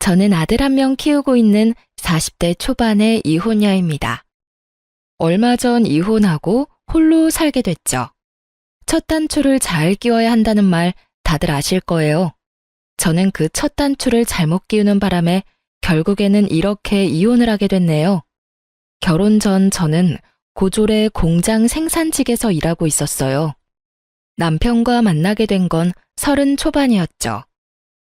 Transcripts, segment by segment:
저는 아들 한 명 키우고 있는 40대 초반의 이혼녀입니다. 얼마 전 이혼하고 홀로 살게 됐죠. 첫 단추를 잘 끼워야 한다는 말 다들 아실 거예요. 저는 그 첫 단추를 잘못 끼우는 바람에 결국에는 이렇게 이혼을 하게 됐네요. 결혼 전 저는 고졸의 공장 생산직에서 일하고 있었어요. 남편과 만나게 된 건 30 초반이었죠.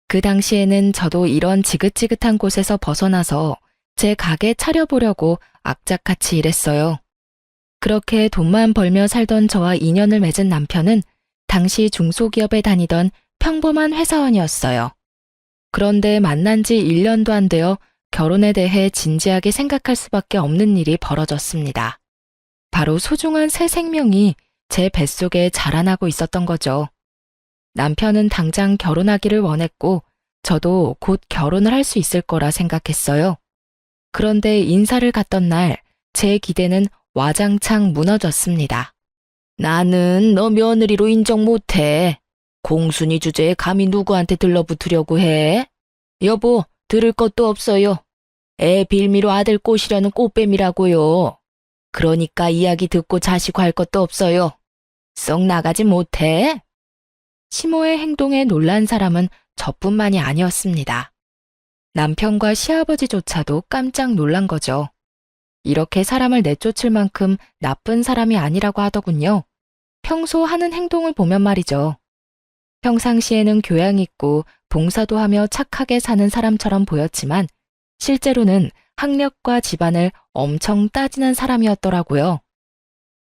그 당시에는 저도 이런 지긋지긋한 곳에서 벗어나서 제 가게 차려보려고 악착같이 일했어요. 그렇게 돈만 벌며 살던 저와 인연을 맺은 남편은 당시 중소기업에 다니던 평범한 회사원이었어요. 그런데 만난 지 1년도 안 되어 결혼에 대해 진지하게 생각할 수밖에 없는 일이 벌어졌습니다. 바로 소중한 새 생명이 제 뱃속에 자라나고 있었던 거죠. 남편은 당장 결혼하기를 원했고 저도 곧 결혼을 할 수 있을 거라 생각했어요. 그런데 인사를 갔던 날 제 기대는 와장창 무너졌습니다. 나는 너 며느리로 인정 못해. 공순이 주제에 감히 누구한테 들러붙으려고 해? 여보, 들을 것도 없어요. 애 빌미로 아들 꼬시려는 꽃뱀이라고요. 그러니까 이야기 듣고 자시고 할 것도 없어요. 썩 나가지 못해? 시모의 행동에 놀란 사람은 저뿐만이 아니었습니다. 남편과 시아버지조차도 깜짝 놀란 거죠. 이렇게 사람을 내쫓을 만큼 나쁜 사람이 아니라고 하더군요. 평소 하는 행동을 보면 말이죠. 평상시에는 교양 있고 봉사도 하며 착하게 사는 사람처럼 보였지만 실제로는 학력과 집안을 엄청 따지는 사람이었더라고요.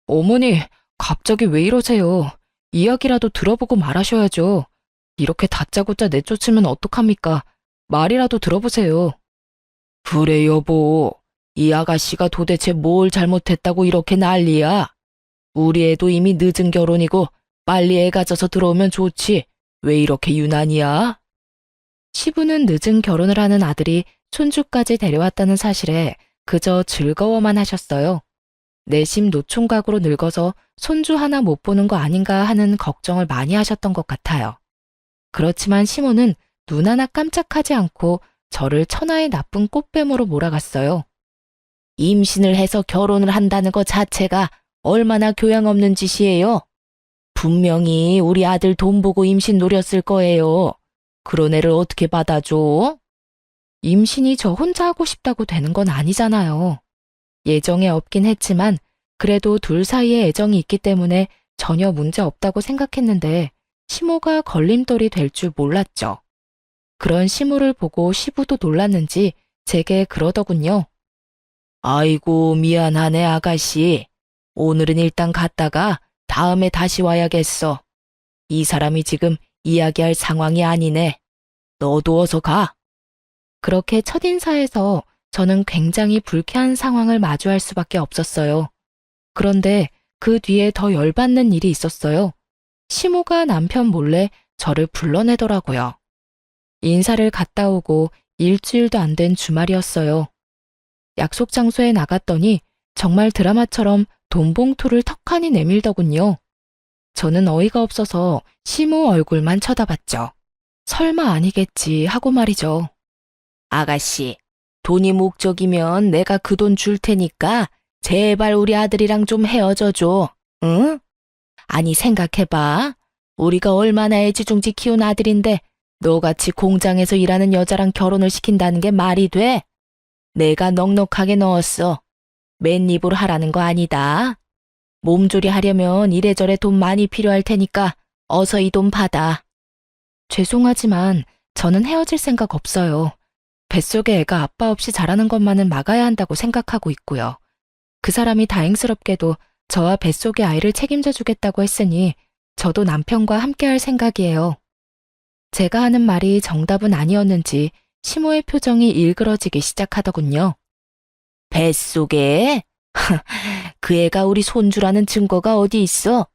어머니, 갑자기 왜 이러세요? 이야기라도 들어보고 말하셔야죠. 이렇게 다짜고짜 내쫓으면 어떡합니까? 말이라도 들어보세요. 그래 여보, 이 아가씨가 도대체 뭘 잘못했다고 이렇게 난리야? 우리 애도 이미 늦은 결혼이고 빨리 애 가져서 들어오면 좋지. 왜 이렇게 유난이야? 시부는 늦은 결혼을 하는 아들이 손주까지 데려왔다는 사실에 그저 즐거워만 하셨어요. 내심 노총각으로 늙어서 손주 하나 못 보는 거 아닌가 하는 걱정을 많이 하셨던 것 같아요. 그렇지만 시모는 눈 하나 깜짝하지 않고 저를 천하의 나쁜 꽃뱀으로 몰아갔어요. 임신을 해서 결혼을 한다는 것 자체가 얼마나 교양 없는 짓이에요. 분명히 우리 아들 돈 보고 임신 노렸을 거예요. 그런 애를 어떻게 받아줘? 임신이 저 혼자 하고 싶다고 되는 건 아니잖아요. 예정에 없긴 했지만 그래도 둘 사이에 애정이 있기 때문에 전혀 문제 없다고 생각했는데 시모가 걸림돌이 될 줄 몰랐죠. 그런 시모를 보고 시부도 놀랐는지 제게 그러더군요. 아이고 미안하네 아가씨. 오늘은 일단 갔다가 다음에 다시 와야겠어. 이 사람이 지금 이야기할 상황이 아니네. 너도 어서 가. 그렇게 첫인사에서 저는 굉장히 불쾌한 상황을 마주할 수밖에 없었어요. 그런데 그 뒤에 더 열받는 일이 있었어요. 시모가 남편 몰래 저를 불러내더라고요. 인사를 갔다 오고 일주일도 안 된 주말이었어요. 약속 장소에 나갔더니 정말 드라마처럼 돈 봉투를 턱하니 내밀더군요. 저는 어이가 없어서 시모 얼굴만 쳐다봤죠. 설마 아니겠지 하고 말이죠. 아가씨, 돈이 목적이면 내가 그 돈 줄 테니까 제발 우리 아들이랑 좀 헤어져 줘. 응? 아니 생각해봐. 우리가 얼마나 애지중지 키운 아들인데 너같이 공장에서 일하는 여자랑 결혼을 시킨다는 게 말이 돼? 내가 넉넉하게 넣었어. 맨입으로 하라는 거 아니다. 몸조리 하려면 이래저래 돈 많이 필요할 테니까 어서 이 돈 받아. 죄송하지만 저는 헤어질 생각 없어요. 뱃속에 애가 아빠 없이 자라는 것만은 막아야 한다고 생각하고 있고요. 그 사람이 다행스럽게도 저와 뱃속의 아이를 책임져 주겠다고 했으니 저도 남편과 함께할 생각이에요. 제가 하는 말이 정답은 아니었는지 시모의 표정이 일그러지기 시작하더군요. 뱃속에? 그 애가 우리 손주라는 증거가 어디 있어?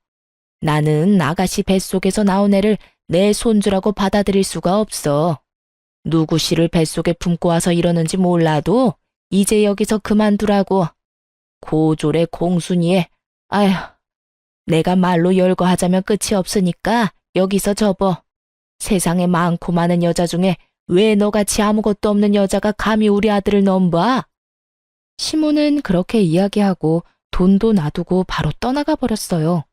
나는 아가씨 뱃속에서 나온 애를 내 손주라고 받아들일 수가 없어. 누구 씨를 뱃속에 품고 와서 이러는지 몰라도 이제 여기서 그만두라고. 고졸의 공순이에, 아휴, 내가 말로 열거하자면 끝이 없으니까 여기서 접어. 세상에 많고 많은 여자 중에 왜 너같이 아무것도 없는 여자가 감히 우리 아들을 넘봐? 시모는 그렇게 이야기하고 돈도 놔두고 바로 떠나가 버렸어요.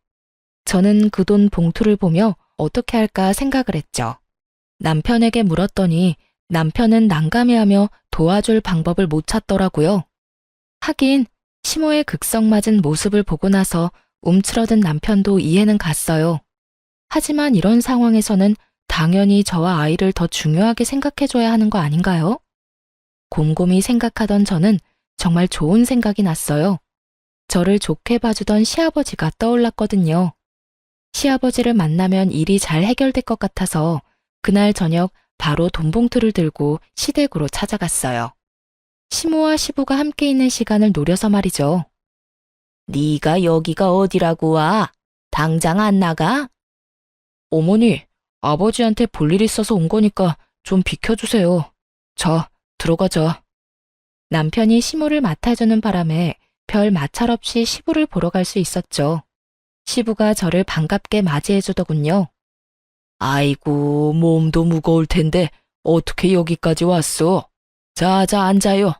저는 그 돈 봉투를 보며 어떻게 할까 생각을 했죠. 남편에게 물었더니 남편은 난감해하며 도와줄 방법을 못 찾더라고요. 하긴 시모의 극성맞은 모습을 보고 나서 움츠러든 남편도 이해는 갔어요. 하지만 이런 상황에서는 당연히 저와 아이를 더 중요하게 생각해줘야 하는 거 아닌가요? 곰곰이 생각하던 저는 정말 좋은 생각이 났어요. 저를 좋게 봐주던 시아버지가 떠올랐거든요. 시아버지를 만나면 일이 잘 해결될 것 같아서 그날 저녁 바로 돈 봉투를 들고 시댁으로 찾아갔어요. 시모와 시부가 함께 있는 시간을 노려서 말이죠. 네가 여기가 어디라고 와? 당장 안 나가? 어머니, 아버지한테 볼 일 있어서 온 거니까 좀 비켜주세요. 자, 들어가자. 남편이 시모를 맡아주는 바람에 별 마찰 없이 시부를 보러 갈 수 있었죠. 시부가 저를 반갑게 맞이해주더군요. 아이고, 몸도 무거울 텐데 어떻게 여기까지 왔어? 자자, 앉아요.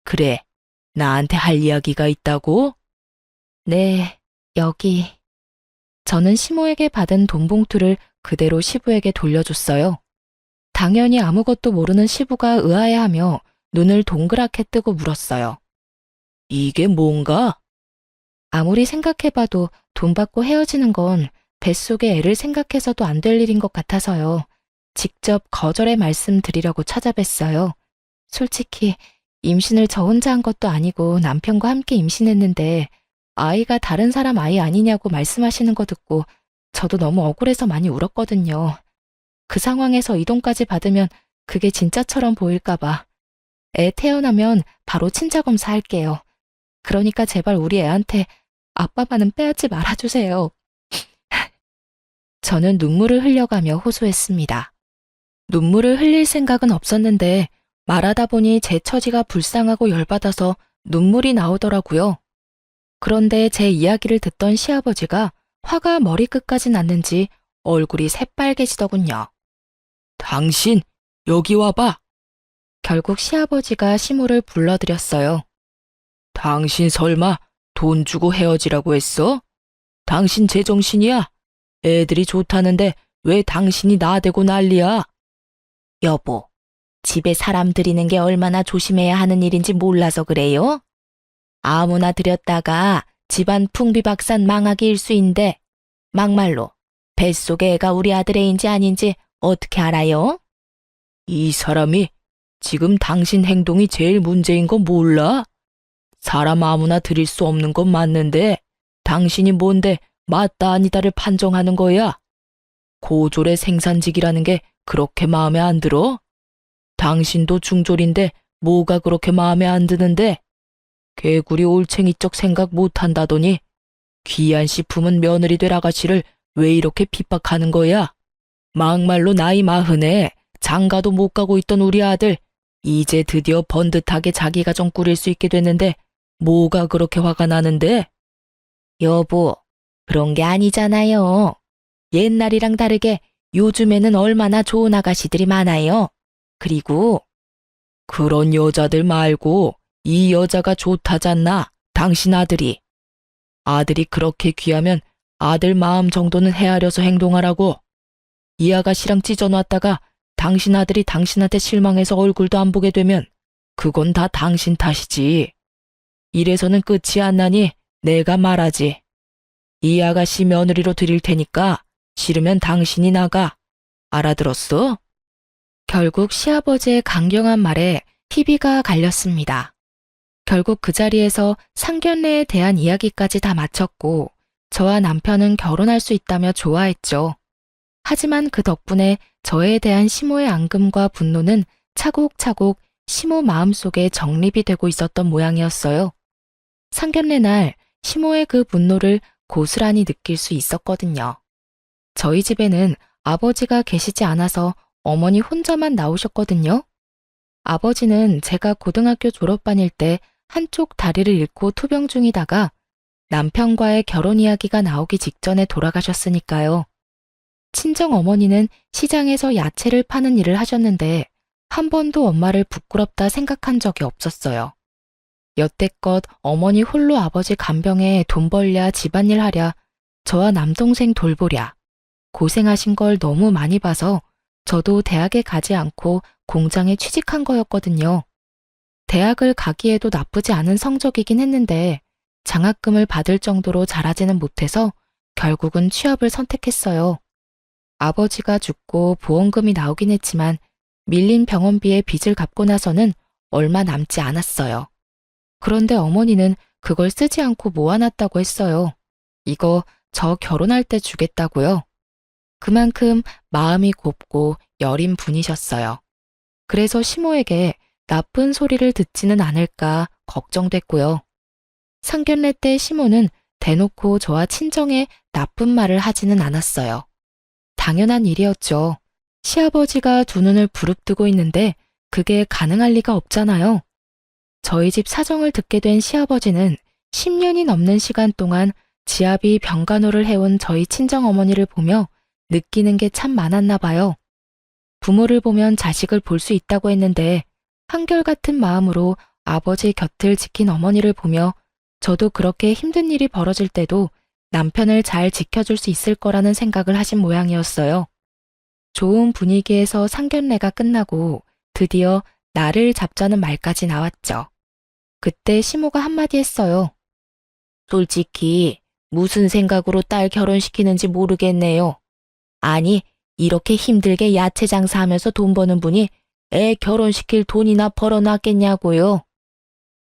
그래, 나한테 할 이야기가 있다고? 네, 여기. 저는 시모에게 받은 돈 봉투를 그대로 시부에게 돌려줬어요. 당연히 아무것도 모르는 시부가 의아해하며 눈을 동그랗게 뜨고 물었어요. 이게 뭔가? 아무리 생각해봐도 돈 받고 헤어지는 건 뱃속의 애를 생각해서도 안 될 일인 것 같아서요. 직접 거절의 말씀 드리려고 찾아뵀어요. 솔직히 임신을 저 혼자 한 것도 아니고 남편과 함께 임신했는데 아이가 다른 사람 아이 아니냐고 말씀하시는 거 듣고 저도 너무 억울해서 많이 울었거든요. 그 상황에서 이 돈까지 받으면 그게 진짜처럼 보일까 봐. 애 태어나면 바로 친자검사 할게요. 그러니까 제발 우리 애한테 아빠만은 빼앗지 말아주세요. 저는 눈물을 흘려가며 호소했습니다. 눈물을 흘릴 생각은 없었는데 말하다 보니 제 처지가 불쌍하고 열받아서 눈물이 나오더라고요. 그런데 제 이야기를 듣던 시아버지가 화가 머리끝까지 났는지 얼굴이 새빨개지더군요. 당신, 여기 와봐. 결국 시아버지가 시모를 불러들였어요. 당신 설마 돈 주고 헤어지라고 했어? 당신 제정신이야? 애들이 좋다는데 왜 당신이 나대고 난리야? 여보, 집에 사람 들이는 게 얼마나 조심해야 하는 일인지 몰라서 그래요? 아무나 들였다가 집안 풍비박산 망하기 일쑤인데 막말로 뱃속의 애가 우리 아들 애인지 아닌지 어떻게 알아요? 이 사람이 지금 당신 행동이 제일 문제인 거 몰라? 사람 아무나 들일 수 없는 건 맞는데 당신이 뭔데 맞다 아니다를 판정하는 거야? 고졸의 생산직이라는 게 그렇게 마음에 안 들어? 당신도 중졸인데 뭐가 그렇게 마음에 안 드는데? 개구리 올챙이 쪽 생각 못한다더니 귀한 식품은 며느리 될 아가씨를 왜 이렇게 핍박하는 거야? 막말로 나이 40에 장가도 못 가고 있던 우리 아들 이제 드디어 번듯하게 자기 가정 꾸릴 수 있게 됐는데 뭐가 그렇게 화가 나는데? 여보, 그런 게 아니잖아요. 옛날이랑 다르게 요즘에는 얼마나 좋은 아가씨들이 많아요. 그리고 그런 여자들 말고 이 여자가 좋다잖아, 당신 아들이. 아들이 그렇게 귀하면 아들 마음 정도는 헤아려서 행동하라고. 이 아가씨랑 찢어놨다가 당신 아들이 당신한테 실망해서 얼굴도 안 보게 되면 그건 다 당신 탓이지. 이래서는 끝이 안 나니 내가 말하지. 이 아가씨 며느리로 드릴 테니까 싫으면 당신이 나가. 알아들었어? 결국 시아버지의 강경한 말에 희비가 갈렸습니다. 결국 그 자리에서 상견례에 대한 이야기까지 다 마쳤고 저와 남편은 결혼할 수 있다며 좋아했죠. 하지만 그 덕분에 저에 대한 시모의 앙금과 분노는 차곡차곡 시모 마음속에 정립이 되고 있었던 모양이었어요. 상견례 날 시모의 그 분노를 고스란히 느낄 수 있었거든요. 저희 집에는 아버지가 계시지 않아서 어머니 혼자만 나오셨거든요. 아버지는 제가 고등학교 졸업반일 때 한쪽 다리를 잃고 투병 중이다가 남편과의 결혼 이야기가 나오기 직전에 돌아가셨으니까요. 친정 어머니는 시장에서 야채를 파는 일을 하셨는데 한 번도 엄마를 부끄럽다 생각한 적이 없었어요. 여태껏 어머니 홀로 아버지 간병에 돈 벌랴 집안일 하랴 저와 남동생 돌보랴 고생하신 걸 너무 많이 봐서 저도 대학에 가지 않고 공장에 취직한 거였거든요. 대학을 가기에도 나쁘지 않은 성적이긴 했는데 장학금을 받을 정도로 잘하지는 못해서 결국은 취업을 선택했어요. 아버지가 죽고 보험금이 나오긴 했지만 밀린 병원비에 빚을 갚고 나서는 얼마 남지 않았어요. 그런데 어머니는 그걸 쓰지 않고 모아놨다고 했어요. 이거 저 결혼할 때 주겠다고요. 그만큼 마음이 곱고 여린 분이셨어요. 그래서 시모에게 나쁜 소리를 듣지는 않을까 걱정됐고요. 상견례 때 시모는 대놓고 저와 친정에 나쁜 말을 하지는 않았어요. 당연한 일이었죠. 시아버지가 두 눈을 부릅뜨고 있는데 그게 가능할 리가 없잖아요. 저희 집 사정을 듣게 된 시아버지는 10년이 넘는 시간 동안 지압이 병간호를 해온 저희 친정어머니를 보며 느끼는 게 참 많았나 봐요. 부모를 보면 자식을 볼 수 있다고 했는데 한결같은 마음으로 아버지 곁을 지킨 어머니를 보며 저도 그렇게 힘든 일이 벌어질 때도 남편을 잘 지켜줄 수 있을 거라는 생각을 하신 모양이었어요. 좋은 분위기에서 상견례가 끝나고 드디어 날을 잡자는 말까지 나왔죠. 그때 시모가 한마디 했어요. 솔직히 무슨 생각으로 딸 결혼시키는지 모르겠네요. 아니, 이렇게 힘들게 야채 장사하면서 돈 버는 분이 애 결혼시킬 돈이나 벌어놨겠냐고요.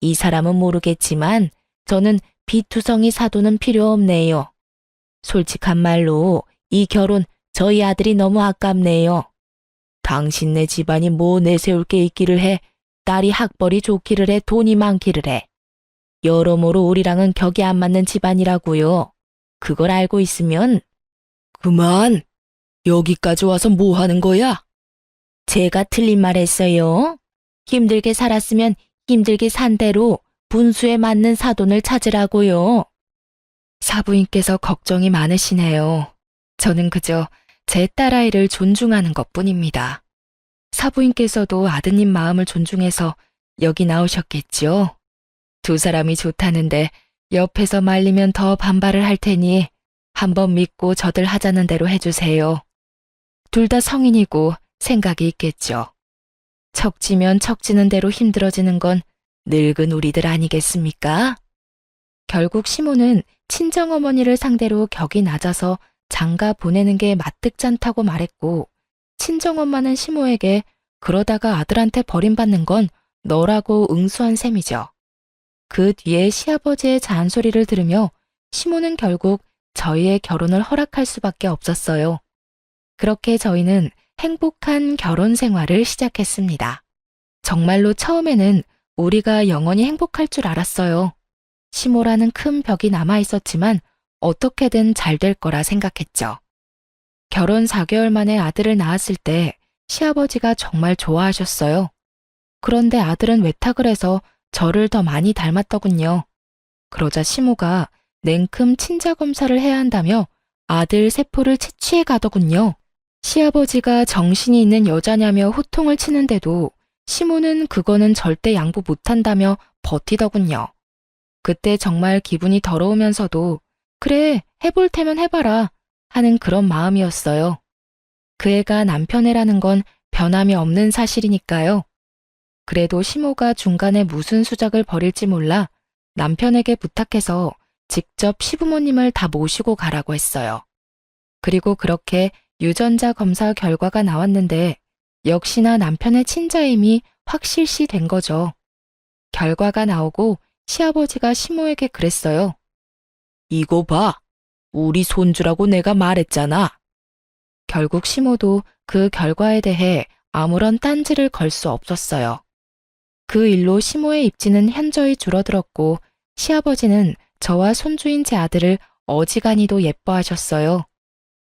이 사람은 모르겠지만 저는 비투성이 사돈은 필요 없네요. 솔직한 말로 이 결혼 저희 아들이 너무 아깝네요. 당신네 집안이 뭐 내세울 게 있기를 해. 딸이 학벌이 좋기를 해. 돈이 많기를 해. 여러모로 우리랑은 격이 안 맞는 집안이라고요. 그걸 알고 있으면 그만! 여기까지 와서 뭐 하는 거야? 제가 틀린 말 했어요. 힘들게 살았으면 힘들게 산 대로 분수에 맞는 사돈을 찾으라고요. 사부인께서 걱정이 많으시네요. 저는 그저 제 딸아이를 존중하는 것뿐입니다. 사부인께서도 아드님 마음을 존중해서 여기 나오셨겠죠? 두 사람이 좋다는데 옆에서 말리면 더 반발을 할 테니 한번 믿고 저들 하자는 대로 해주세요. 둘 다 성인이고 생각이 있겠죠. 척지면 척지는 대로 힘들어지는 건 늙은 우리들 아니겠습니까? 결국 시모는 친정어머니를 상대로 격이 낮아서 장가 보내는 게 마뜩잖다고 말했고 친정엄마는 시모에게 그러다가 아들한테 버림받는 건 너라고 응수한 셈이죠. 그 뒤에 시아버지의 잔소리를 들으며 시모는 결국 저희의 결혼을 허락할 수밖에 없었어요. 그렇게 저희는 행복한 결혼 생활을 시작했습니다. 정말로 처음에는 우리가 영원히 행복할 줄 알았어요. 시모라는 큰 벽이 남아 있었지만 어떻게든 잘 될 거라 생각했죠. 결혼 4개월 만에 아들을 낳았을 때 시아버지가 정말 좋아하셨어요. 그런데 아들은 외탁을 해서 저를 더 많이 닮았더군요. 그러자 시모가 냉큼 친자 검사를 해야 한다며 아들 세포를 채취해 가더군요. 시아버지가 정신이 있는 여자냐며 호통을 치는데도 시모는 그거는 절대 양보 못한다며 버티더군요. 그때 정말 기분이 더러우면서도 그래, 해볼 테면 해봐라 하는 그런 마음이었어요. 그 애가 남편 애라는 건 변함이 없는 사실이니까요. 그래도 시모가 중간에 무슨 수작을 벌일지 몰라 남편에게 부탁해서 직접 시부모님을 다 모시고 가라고 했어요. 그리고 그렇게 유전자 검사 결과가 나왔는데 역시나 남편의 친자임이 확실시 된 거죠. 결과가 나오고 시아버지가 시모에게 그랬어요. 이거 봐. 우리 손주라고 내가 말했잖아. 결국 시모도 그 결과에 대해 아무런 딴지를 걸 수 없었어요. 그 일로 시모의 입지는 현저히 줄어들었고 시아버지는 저와 손주인 제 아들을 어지간히도 예뻐하셨어요.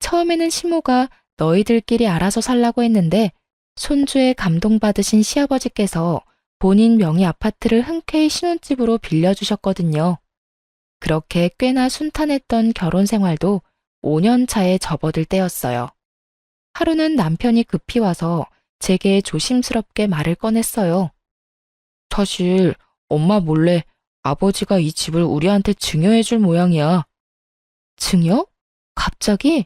처음에는 시모가 너희들끼리 알아서 살라고 했는데 손주에 감동받으신 시아버지께서 본인 명의 아파트를 흔쾌히 신혼집으로 빌려주셨거든요. 그렇게 꽤나 순탄했던 결혼 생활도 5년 차에 접어들 때였어요. 하루는 남편이 급히 와서 제게 조심스럽게 말을 꺼냈어요. 사실 엄마 몰래 아버지가 이 집을 우리한테 증여해 줄 모양이야. 증여? 갑자기?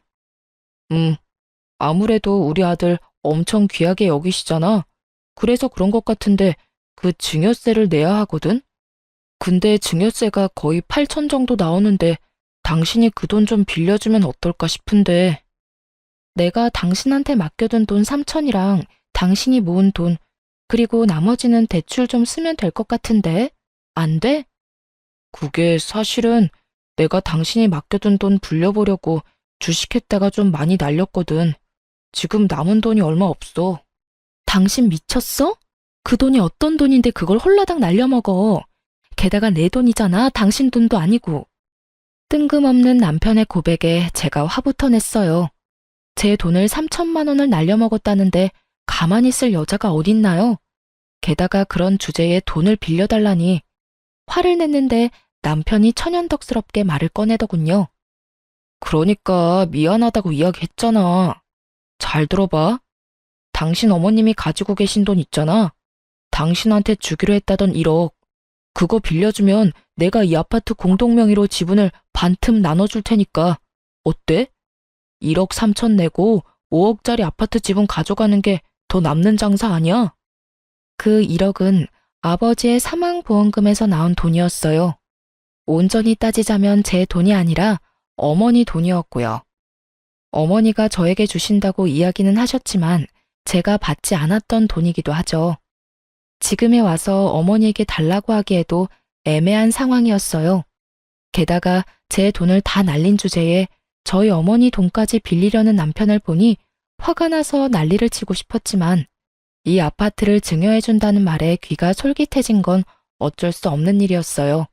아무래도 우리 아들 엄청 귀하게 여기시잖아. 그래서 그런 것 같은데 그 증여세를 내야 하거든? 근데 증여세가 거의 8천 정도 나오는데 당신이 그 돈 좀 빌려주면 어떨까 싶은데. 내가 당신한테 맡겨둔 돈 3천이랑 당신이 모은 돈, 그리고 나머지는 대출 좀 쓰면 될 것 같은데? 안 돼? 그게 사실은 내가 당신이 맡겨둔 돈 불려보려고 주식했다가 좀 많이 날렸거든. 지금 남은 돈이 얼마 없어. 당신 미쳤어? 그 돈이 어떤 돈인데 그걸 홀라당 날려먹어. 게다가 내 돈이잖아. 당신 돈도 아니고. 뜬금없는 남편의 고백에 제가 화부터 냈어요. 제 돈을 3천만 원을 날려먹었다는데 가만히 있을 여자가 어딨나요? 게다가 그런 주제에 돈을 빌려달라니. 화를 냈는데 남편이 천연덕스럽게 말을 꺼내더군요. 그러니까 미안하다고 이야기했잖아. 잘 들어봐. 당신 어머님이 가지고 계신 돈 있잖아. 당신한테 주기로 했다던 1억. 그거 빌려주면 내가 이 아파트 공동명의로 지분을 반틈 나눠줄 테니까. 어때? 1억 3천 내고 5억짜리 아파트 지분 가져가는 게 더 남는 장사 아니야? 그 1억은 아버지의 사망보험금에서 나온 돈이었어요. 온전히 따지자면 제 돈이 아니라 어머니 돈이었고요. 어머니가 저에게 주신다고 이야기는 하셨지만 제가 받지 않았던 돈이기도 하죠. 지금에 와서 어머니에게 달라고 하기에도 애매한 상황이었어요. 게다가 제 돈을 다 날린 주제에 저희 어머니 돈까지 빌리려는 남편을 보니 화가 나서 난리를 치고 싶었지만 이 아파트를 증여해준다는 말에 귀가 솔깃해진 건 어쩔 수 없는 일이었어요.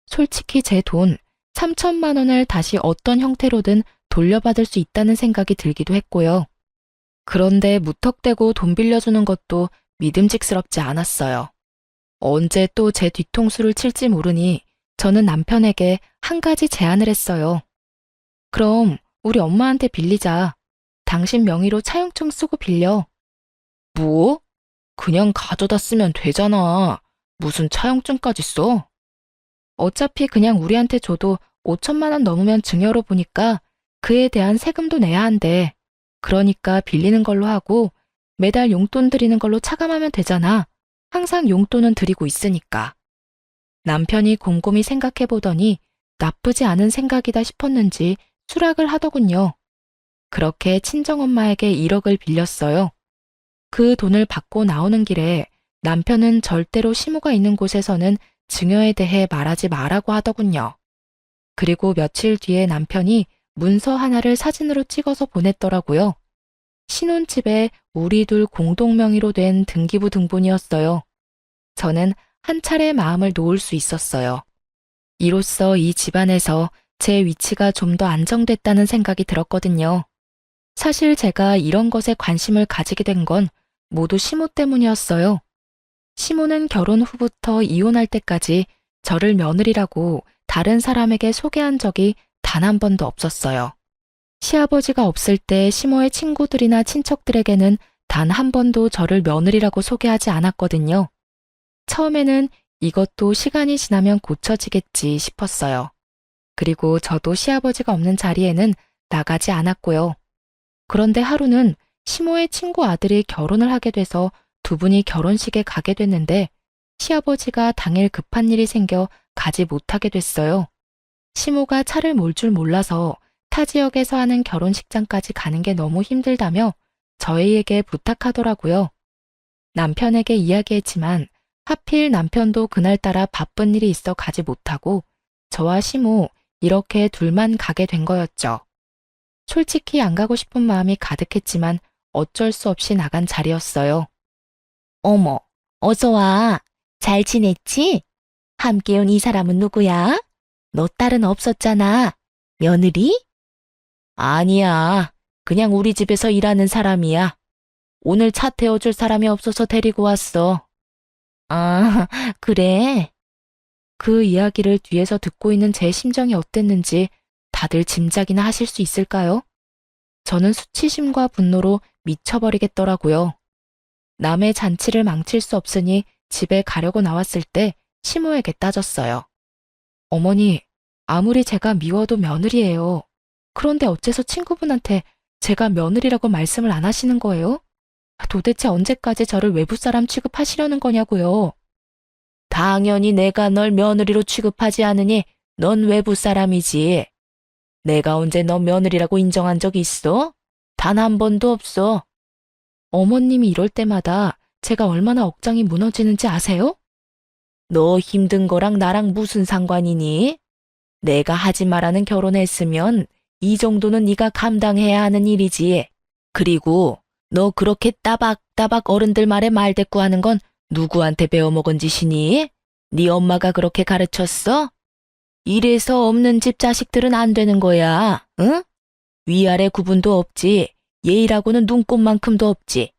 솔직히 제 돈 3천만 원을 다시 어떤 형태로든 돌려받을 수 있다는 생각이 들기도 했고요. 그런데 무턱대고 돈 빌려주는 것도 믿음직스럽지 않았어요. 언제 또 제 뒤통수를 칠지 모르니 저는 남편에게 한 가지 제안을 했어요. 그럼 우리 엄마한테 빌리자. 당신 명의로 차용증 쓰고 빌려. 뭐? 그냥 가져다 쓰면 되잖아. 무슨 차용증까지 써? 어차피 그냥 우리한테 줘도 5천만 원 넘으면 증여로 보니까 그에 대한 세금도 내야 한대. 그러니까 빌리는 걸로 하고 매달 용돈 드리는 걸로 차감하면 되잖아. 항상 용돈은 드리고 있으니까. 남편이 곰곰이 생각해 보더니 나쁘지 않은 생각이다 싶었는지 수락을 하더군요. 그렇게 친정엄마에게 1억을 빌렸어요. 그 돈을 받고 나오는 길에 남편은 절대로 시모가 있는 곳에서는 증여에 대해 말하지 말라고 하더군요. 그리고 며칠 뒤에 남편이 문서 하나를 사진으로 찍어서 보냈더라고요. 신혼집에 우리 둘 공동명의로 된 등기부 등본이었어요. 저는 한 차례 마음을 놓을 수 있었어요. 이로써 이 집안에서 제 위치가 좀 더 안정됐다는 생각이 들었거든요. 사실 제가 이런 것에 관심을 가지게 된 건 모두 시모 때문이었어요. 시모는 결혼 후부터 이혼할 때까지 저를 며느리라고 다른 사람에게 소개한 적이 단 한 번도 없었어요. 시아버지가 없을 때 시모의 친구들이나 친척들에게는 단 한 번도 저를 며느리라고 소개하지 않았거든요. 처음에는 이것도 시간이 지나면 고쳐지겠지 싶었어요. 그리고 저도 시아버지가 없는 자리에는 나가지 않았고요. 그런데 하루는 시모의 친구 아들이 결혼을 하게 돼서 두 분이 결혼식에 가게 됐는데 시아버지가 당일 급한 일이 생겨 가지 못하게 됐어요. 시모가 차를 몰 줄 몰라서 타 지역에서 하는 결혼식장까지 가는 게 너무 힘들다며 저희에게 부탁하더라고요. 남편에게 이야기했지만 하필 남편도 그날따라 바쁜 일이 있어 가지 못하고 저와 시모 이렇게 둘만 가게 된 거였죠. 솔직히 안 가고 싶은 마음이 가득했지만 어쩔 수 없이 나간 자리였어요. 어머, 어서 와. 잘 지냈지? 함께 온 이 사람은 누구야? 너 딸은 없었잖아. 며느리? 아니야. 그냥 우리 집에서 일하는 사람이야. 오늘 차 태워줄 사람이 없어서 데리고 왔어. 아, 그래. 그 이야기를 뒤에서 듣고 있는 제 심정이 어땠는지 다들 짐작이나 하실 수 있을까요? 저는 수치심과 분노로 미쳐버리겠더라고요. 남의 잔치를 망칠 수 없으니 집에 가려고 나왔을 때 시모에게 따졌어요. 어머니, 아무리 제가 미워도 며느리예요. 그런데 어째서 친구분한테 제가 며느리라고 말씀을 안 하시는 거예요? 도대체 언제까지 저를 외부 사람 취급하시려는 거냐고요. 당연히 내가 널 며느리로 취급하지 않으니 넌 외부 사람이지. 내가 언제 너 며느리라고 인정한 적 있어? 단 한 번도 없어. 어머님이 이럴 때마다 제가 얼마나 억장이 무너지는지 아세요? 너 힘든 거랑 나랑 무슨 상관이니? 내가 하지 말라는 결혼했으면 이 정도는 네가 감당해야 하는 일이지. 그리고 너 그렇게 따박따박 어른들 말에 말대꾸하는 건 누구한테 배워먹은 짓이니? 네 엄마가 그렇게 가르쳤어? 이래서 없는 집 자식들은 안 되는 거야, 응? 위아래 구분도 없지. 예의라고는 눈꼽만큼도 없지.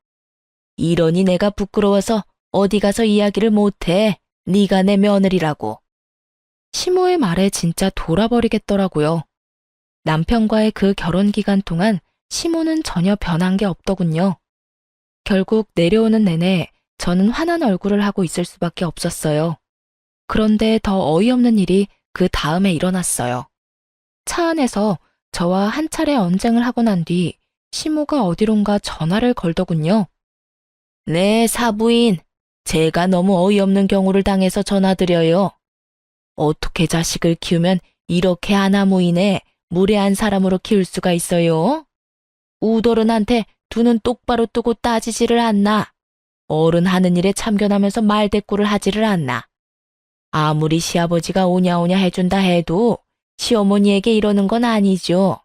이러니 내가 부끄러워서 어디 가서 이야기를 못해. 네가 내 며느리라고. 시모의 말에 진짜 돌아버리겠더라고요. 남편과의 그 결혼 기간 동안 시모는 전혀 변한 게 없더군요. 결국 내려오는 내내 저는 환한 얼굴을 하고 있을 수밖에 없었어요. 그런데 더 어이없는 일이 그 다음에 일어났어요. 차 안에서 저와 한 차례 언쟁을 하고 난 뒤 시모가 어디론가 전화를 걸더군요. 네, 사부인. 제가 너무 어이없는 경우를 당해서 전화드려요. 어떻게 자식을 키우면 이렇게 아나무인에 무례한 사람으로 키울 수가 있어요? 우더른한테 두 눈 똑바로 뜨고 따지지를 않나. 어른 하는 일에 참견하면서 말대꾸를 하지를 않나. 아무리 시아버지가 오냐오냐 해준다 해도 시어머니에게 이러는 건 아니죠.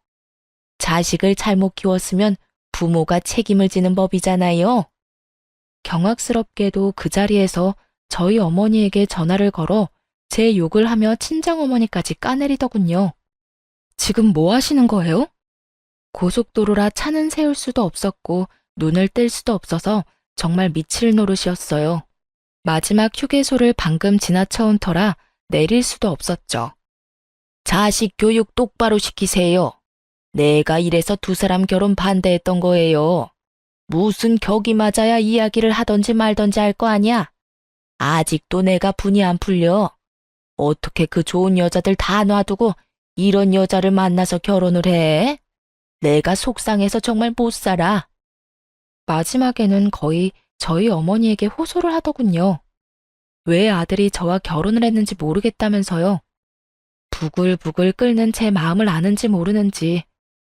자식을 잘못 키웠으면 부모가 책임을 지는 법이잖아요. 경악스럽게도 그 자리에서 저희 어머니에게 전화를 걸어 제 욕을 하며 친정어머니까지 까내리더군요. 지금 뭐 하시는 거예요? 고속도로라 차는 세울 수도 없었고 눈을 뗄 수도 없어서 정말 미칠 노릇이었어요. 마지막 휴게소를 방금 지나쳐온 터라 내릴 수도 없었죠. 자식 교육 똑바로 시키세요. 내가 이래서 두 사람 결혼 반대했던 거예요. 무슨 격이 맞아야 이야기를 하던지 말던지 할 거 아니야? 아직도 내가 분이 안 풀려. 어떻게 그 좋은 여자들 다 놔두고 이런 여자를 만나서 결혼을 해? 내가 속상해서 정말 못 살아. 마지막에는 거의 저희 어머니에게 호소를 하더군요. 왜 아들이 저와 결혼을 했는지 모르겠다면서요. 부글부글 끓는 제 마음을 아는지 모르는지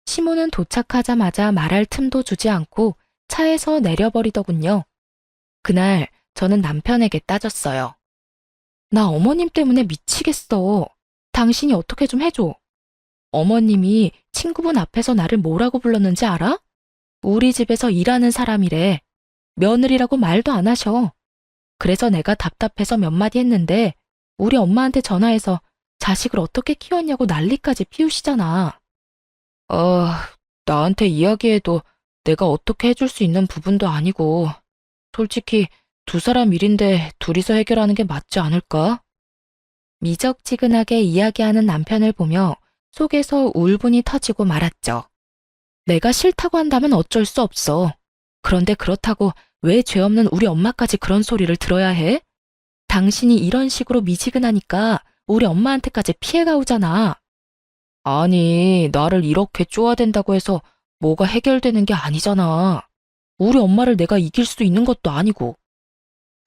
시모는 도착하자마자 말할 틈도 주지 않고 차에서 내려버리더군요. 그날 저는 남편에게 따졌어요. 나 어머님 때문에 미치겠어. 당신이 어떻게 좀 해줘. 어머님이 친구분 앞에서 나를 뭐라고 불렀는지 알아? 우리 집에서 일하는 사람이래. 며느리라고 말도 안 하셔. 그래서 내가 답답해서 몇 마디 했는데 우리 엄마한테 전화해서 자식을 어떻게 키웠냐고 난리까지 피우시잖아. 나한테 이야기해도 내가 어떻게 해줄 수 있는 부분도 아니고 솔직히 두 사람 일인데 둘이서 해결하는 게 맞지 않을까? 미적지근하게 이야기하는 남편을 보며 속에서 울분이 터지고 말았죠. 내가 싫다고 한다면 어쩔 수 없어. 그런데 그렇다고 왜 죄 없는 우리 엄마까지 그런 소리를 들어야 해? 당신이 이런 식으로 미지근하니까 우리 엄마한테까지 피해가 오잖아. 아니, 나를 이렇게 쪼아댄다고 해서 뭐가 해결되는 게 아니잖아. 우리 엄마를 내가 이길 수 있는 것도 아니고.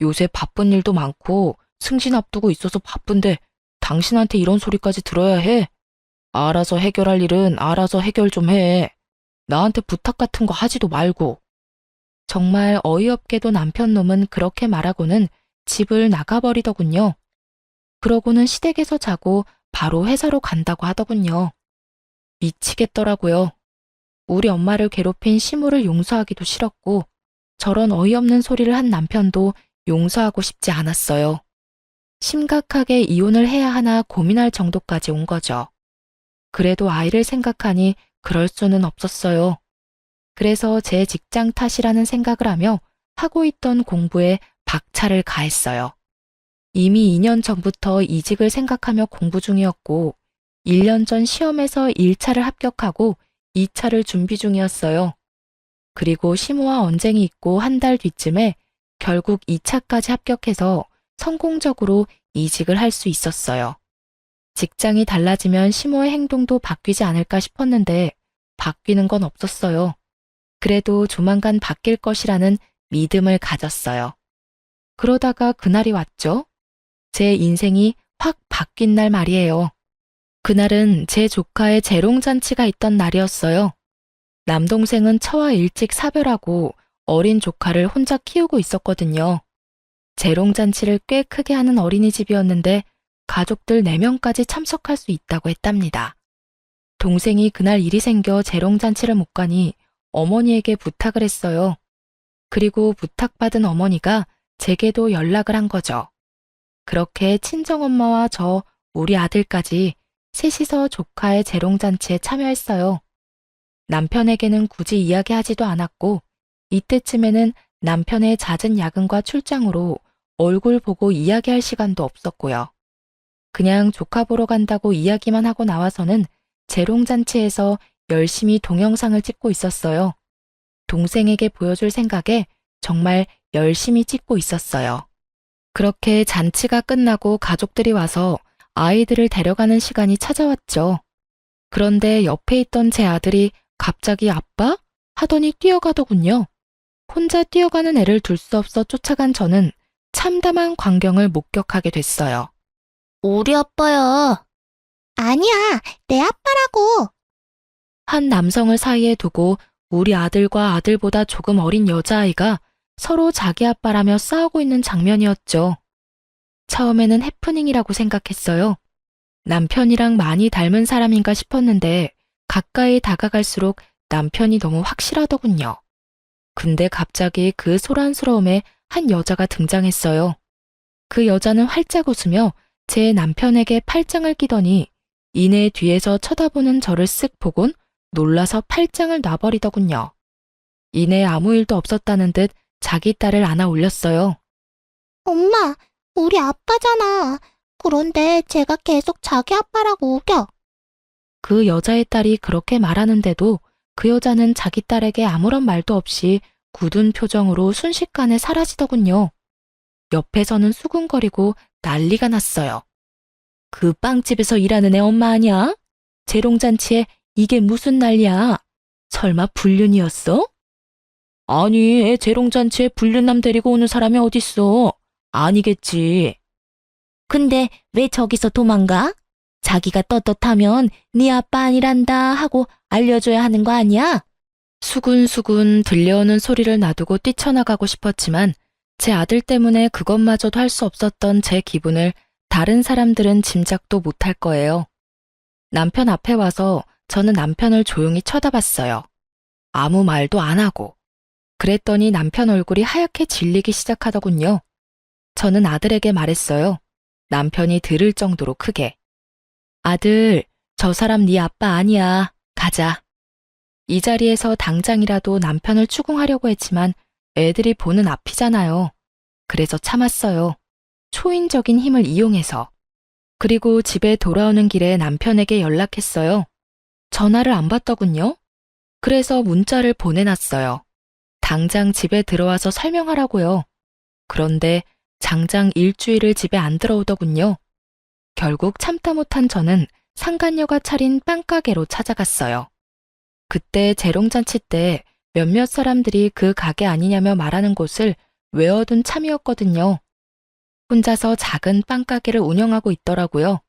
요새 바쁜 일도 많고 승진 앞두고 있어서 바쁜데 당신한테 이런 소리까지 들어야 해? 알아서 해결할 일은 알아서 해결 좀 해. 나한테 부탁 같은 거 하지도 말고. 정말 어이없게도 남편 놈은 그렇게 말하고는 집을 나가버리더군요. 그러고는 시댁에서 자고 바로 회사로 간다고 하더군요. 미치겠더라고요. 우리 엄마를 괴롭힌 시모를 용서하기도 싫었고 저런 어이없는 소리를 한 남편도 용서하고 싶지 않았어요. 심각하게 이혼을 해야 하나 고민할 정도까지 온 거죠. 그래도 아이를 생각하니 그럴 수는 없었어요. 그래서 제 직장 탓이라는 생각을 하며 하고 있던 공부에 박차를 가했어요. 이미 2년 전부터 이직을 생각하며 공부 중이었고 1년 전 시험에서 1차를 합격하고 2차를 준비 중이었어요. 그리고 시모와 언쟁이 있고 한 달 뒤쯤에 결국 2차까지 합격해서 성공적으로 이직을 할 수 있었어요. 직장이 달라지면 시모의 행동도 바뀌지 않을까 싶었는데 바뀌는 건 없었어요. 그래도 조만간 바뀔 것이라는 믿음을 가졌어요. 그러다가 그날이 왔죠. 제 인생이 확 바뀐 날 말이에요. 그날은 제 조카의 재롱잔치가 있던 날이었어요. 남동생은 처와 일찍 사별하고 어린 조카를 혼자 키우고 있었거든요. 재롱잔치를 꽤 크게 하는 어린이집이었는데 가족들 4명까지 참석할 수 있다고 했답니다. 동생이 그날 일이 생겨 재롱잔치를 못 가니 어머니에게 부탁을 했어요. 그리고 부탁받은 어머니가 제게도 연락을 한 거죠. 그렇게 친정엄마와 저, 우리 아들까지 셋이서 조카의 재롱잔치에 참여했어요. 남편에게는 굳이 이야기하지도 않았고 이때쯤에는 남편의 잦은 야근과 출장으로 얼굴 보고 이야기할 시간도 없었고요. 그냥 조카 보러 간다고 이야기만 하고 나와서는 재롱잔치에서 열심히 동영상을 찍고 있었어요. 동생에게 보여줄 생각에 정말 열심히 찍고 있었어요. 그렇게 잔치가 끝나고 가족들이 와서 아이들을 데려가는 시간이 찾아왔죠. 그런데 옆에 있던 제 아들이 갑자기 아빠? 하더니 뛰어가더군요. 혼자 뛰어가는 애를 둘 수 없어 쫓아간 저는 참담한 광경을 목격하게 됐어요. 우리 아빠야. 아니야, 내 아빠라고. 한 남성을 사이에 두고 우리 아들과 아들보다 조금 어린 여자아이가 서로 자기 아빠라며 싸우고 있는 장면이었죠. 처음에는 해프닝이라고 생각했어요. 남편이랑 많이 닮은 사람인가 싶었는데 가까이 다가갈수록 남편이 너무 확실하더군요. 근데 갑자기 그 소란스러움에 한 여자가 등장했어요. 그 여자는 활짝 웃으며 제 남편에게 팔짱을 끼더니 이내 뒤에서 쳐다보는 저를 쓱 보곤 놀라서 팔짱을 놔버리더군요. 이내 아무 일도 없었다는 듯 자기 딸을 안아 올렸어요. 엄마, 우리 아빠잖아. 그런데 제가 계속 자기 아빠라고 우겨. 그 여자의 딸이 그렇게 말하는데도 그 여자는 자기 딸에게 아무런 말도 없이 굳은 표정으로 순식간에 사라지더군요. 옆에서는 수군거리고 난리가 났어요. 그 빵집에서 일하는 애 엄마 아냐? 재롱잔치에 이게 무슨 난리야? 설마 불륜이었어? 아니, 애 재롱잔치에 불륜남 데리고 오는 사람이 어딨어? 아니겠지. 근데 왜 저기서 도망가? 자기가 떳떳하면 네 아빠 아니란다 하고 알려줘야 하는 거 아니야? 수군수군 들려오는 소리를 놔두고 뛰쳐나가고 싶었지만 제 아들 때문에 그것마저도 할 수 없었던 제 기분을 다른 사람들은 짐작도 못할 거예요. 남편 앞에 와서 저는 남편을 조용히 쳐다봤어요. 아무 말도 안 하고. 그랬더니 남편 얼굴이 하얗게 질리기 시작하더군요. 저는 아들에게 말했어요. 남편이 들을 정도로 크게. 아들, 저 사람 네 아빠 아니야. 가자. 이 자리에서 당장이라도 남편을 추궁하려고 했지만 애들이 보는 앞이잖아요. 그래서 참았어요. 초인적인 힘을 이용해서. 그리고 집에 돌아오는 길에 남편에게 연락했어요. 전화를 안 받더군요. 그래서 문자를 보내놨어요. 당장 집에 들어와서 설명하라고요. 그런데 장장 일주일을 집에 안 들어오더군요. 결국 참다 못한 저는 상간녀가 차린 빵가게로 찾아갔어요. 그때 재롱잔치 때 몇몇 사람들이 그 가게 아니냐며 말하는 곳을 외워둔 참이었거든요. 혼자서 작은 빵가게를 운영하고 있더라고요.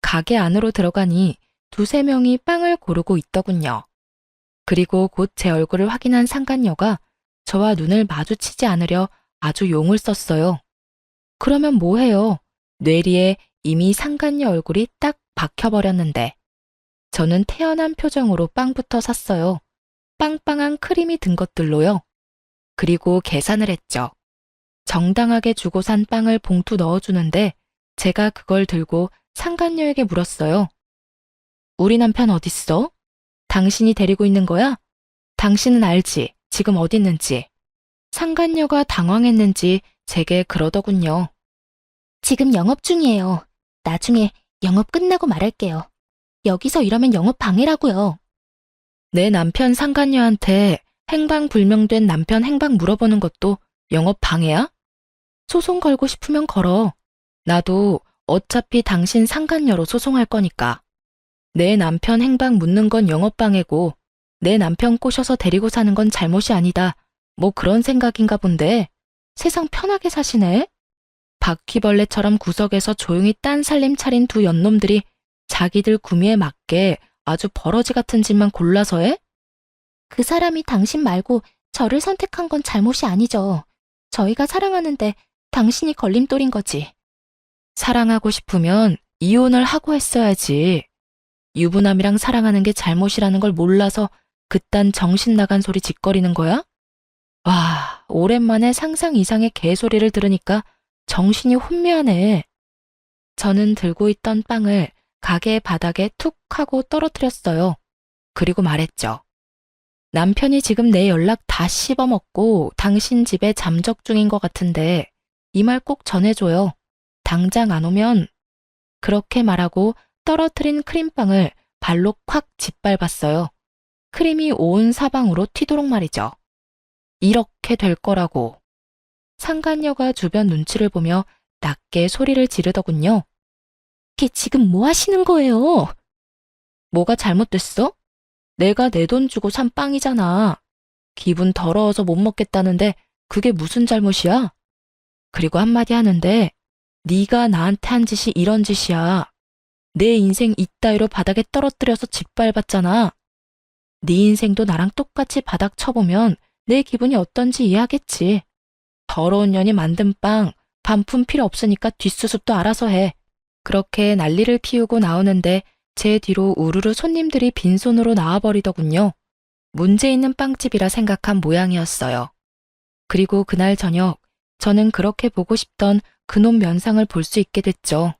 가게 안으로 들어가니 2~3명이 빵을 고르고 있더군요. 그리고 곧 제 얼굴을 확인한 상간녀가 저와 눈을 마주치지 않으려 아주 용을 썼어요. 그러면 뭐해요? 뇌리에 이미 상간녀 얼굴이 딱 박혀버렸는데. 저는 태연한 표정으로 빵부터 샀어요. 빵빵한 크림이 든 것들로요. 그리고 계산을 했죠. 정당하게 주고 산 빵을 봉투 넣어주는데 제가 그걸 들고 상간녀에게 물었어요. 우리 남편 어딨어? 당신이 데리고 있는 거야? 당신은 알지? 지금 어디 있는지. 상간녀가 당황했는지 제게 그러더군요. 지금 영업 중이에요. 나중에 영업 끝나고 말할게요. 여기서 이러면 영업 방해라고요. 내 남편 상간녀한테 행방불명된 남편 행방 물어보는 것도 영업 방해야? 소송 걸고 싶으면 걸어. 나도 어차피 당신 상간녀로 소송할 거니까. 내 남편 행방 묻는 건 영업 방해고 내 남편 꼬셔서 데리고 사는 건 잘못이 아니다. 뭐 그런 생각인가 본데 세상 편하게 사시네. 바퀴벌레처럼 구석에서 조용히 딴 살림 차린 두 연놈들이 자기들 구미에 맞게 아주 버러지 같은 짓만 골라서 해? 그 사람이 당신 말고 저를 선택한 건 잘못이 아니죠. 저희가 사랑하는데 당신이 걸림돌인 거지. 사랑하고 싶으면 이혼을 하고 했어야지. 유부남이랑 사랑하는 게 잘못이라는 걸 몰라서 그딴 정신 나간 소리 짓거리는 거야? 와, 오랜만에 상상 이상의 개소리를 들으니까 정신이 혼미하네. 저는 들고 있던 빵을 가게 바닥에 툭 하고 떨어뜨렸어요. 그리고 말했죠. 남편이 지금 내 연락 다 씹어먹고 당신 집에 잠적 중인 것 같은데 이 말 꼭 전해줘요. 당장 안 오면. 그렇게 말하고 떨어뜨린 크림빵을 발로 콱 짓밟았어요. 크림이 온 사방으로 튀도록 말이죠. 이렇게 될 거라고. 상간녀가 주변 눈치를 보며 낮게 소리를 지르더군요. 걔 지금 뭐 하시는 거예요? 뭐가 잘못됐어? 내가 내 돈 주고 산 빵이잖아. 기분 더러워서 못 먹겠다는데 그게 무슨 잘못이야? 그리고 한마디 하는데 네가 나한테 한 짓이 이런 짓이야. 내 인생 이따위로 바닥에 떨어뜨려서 짓밟았잖아. 네 인생도 나랑 똑같이 바닥 쳐보면 내 기분이 어떤지 이해하겠지. 더러운 년이 만든 빵, 반품 필요 없으니까 뒷수습도 알아서 해. 그렇게 난리를 피우고 나오는데 제 뒤로 우르르 손님들이 빈손으로 나와버리더군요. 문제 있는 빵집이라 생각한 모양이었어요. 그리고 그날 저녁, 저는 그렇게 보고 싶던 그놈 면상을 볼 수 있게 됐죠.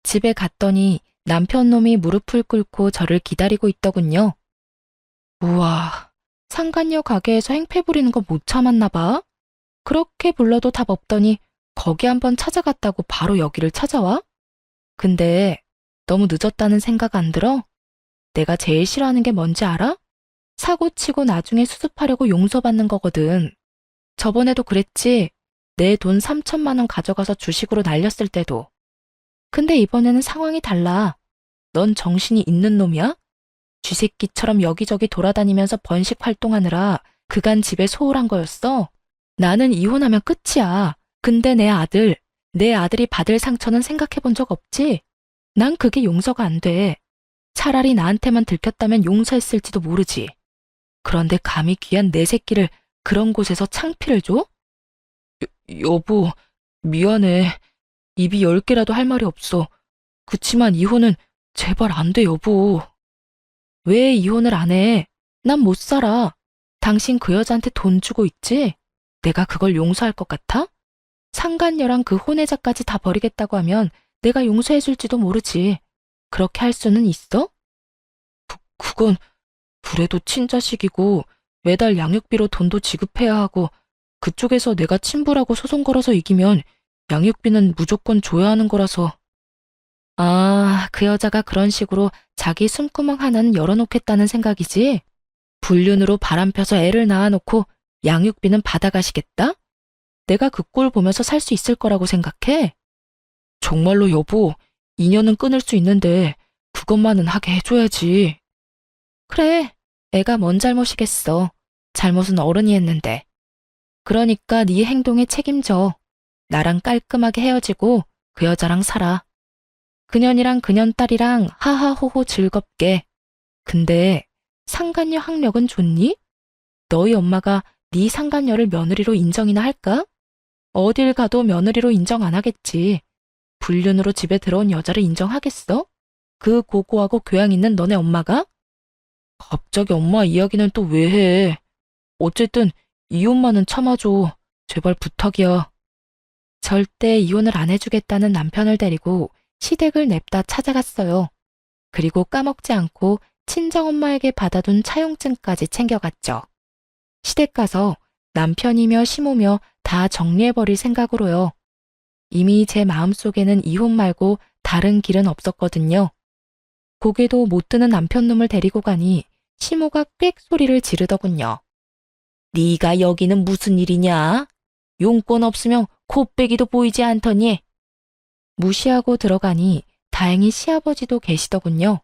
집에 갔더니 남편 놈이 무릎을 꿇고 저를 기다리고 있더군요. 우와, 상간녀 가게에서 행패 부리는 거 못 참았나 봐. 그렇게 불러도 답 없더니 거기 한번 찾아갔다고 바로 여기를 찾아와? 근데 너무 늦었다는 생각 안 들어? 내가 제일 싫어하는 게 뭔지 알아? 사고 치고 나중에 수습하려고 용서받는 거거든. 저번에도 그랬지? 내 돈 3천만 원 가져가서 주식으로 날렸을 때도. 근데 이번에는 상황이 달라. 넌 정신이 있는 놈이야? 쥐새끼처럼 여기저기 돌아다니면서 번식 활동하느라 그간 집에 소홀한 거였어? 나는 이혼하면 끝이야. 근데 내 아들이 받을 상처는 생각해 본 적 없지? 난 그게 용서가 안 돼. 차라리 나한테만 들켰다면 용서했을지도 모르지. 그런데 감히 귀한 내 새끼를 그런 곳에서 창피를 줘? 여보, 미안해. 입이 10개라도 할 말이 없어. 그치만 이혼은 제발 안 돼, 여보. 왜 이혼을 안 해? 난 못 살아. 당신 그 여자한테 돈 주고 있지? 내가 그걸 용서할 것 같아? 상간녀랑 그 혼외자까지 다 버리겠다고 하면 내가 용서해줄지도 모르지. 그렇게 할 수는 있어? 그건 그래도 친자식이고 매달 양육비로 돈도 지급해야 하고 그쪽에서 내가 친부라고 소송 걸어서 이기면 양육비는 무조건 줘야 하는 거라서. 아, 그 여자가 그런 식으로 자기 숨구멍 하나는 열어놓겠다는 생각이지? 불륜으로 바람펴서 애를 낳아놓고 양육비는 받아가시겠다? 내가 그 꼴 보면서 살 수 있을 거라고 생각해? 정말로 여보, 인연은 끊을 수 있는데 그것만은 하게 해줘야지. 그래, 애가 뭔 잘못이겠어. 잘못은 어른이 했는데. 그러니까 네 행동에 책임져. 나랑 깔끔하게 헤어지고 그 여자랑 살아. 그년이랑 그년 딸이랑 하하호호 즐겁게. 근데 상간녀 학력은 좋니? 너희 엄마가 네 상간녀를 며느리로 인정이나 할까? 어딜 가도 며느리로 인정 안 하겠지. 불륜으로 집에 들어온 여자를 인정하겠어? 그 고고하고 교양 있는 너네 엄마가? 갑자기 엄마 이야기는 또 왜 해? 어쨌든 이혼만은 참아줘. 제발 부탁이야. 절대 이혼을 안 해주겠다는 남편을 데리고 시댁을 냅다 찾아갔어요. 그리고 까먹지 않고 친정엄마에게 받아둔 차용증까지 챙겨갔죠. 시댁 가서 남편이며 시모며 다 정리해버릴 생각으로요. 이미 제 마음속에는 이혼 말고 다른 길은 없었거든요. 고개도 못 드는 남편놈을 데리고 가니 시모가 꽥 소리를 지르더군요. 네가 여기는 무슨 일이냐? 용건 없으면 콧배기도 보이지 않더니. 무시하고 들어가니 다행히 시아버지도 계시더군요.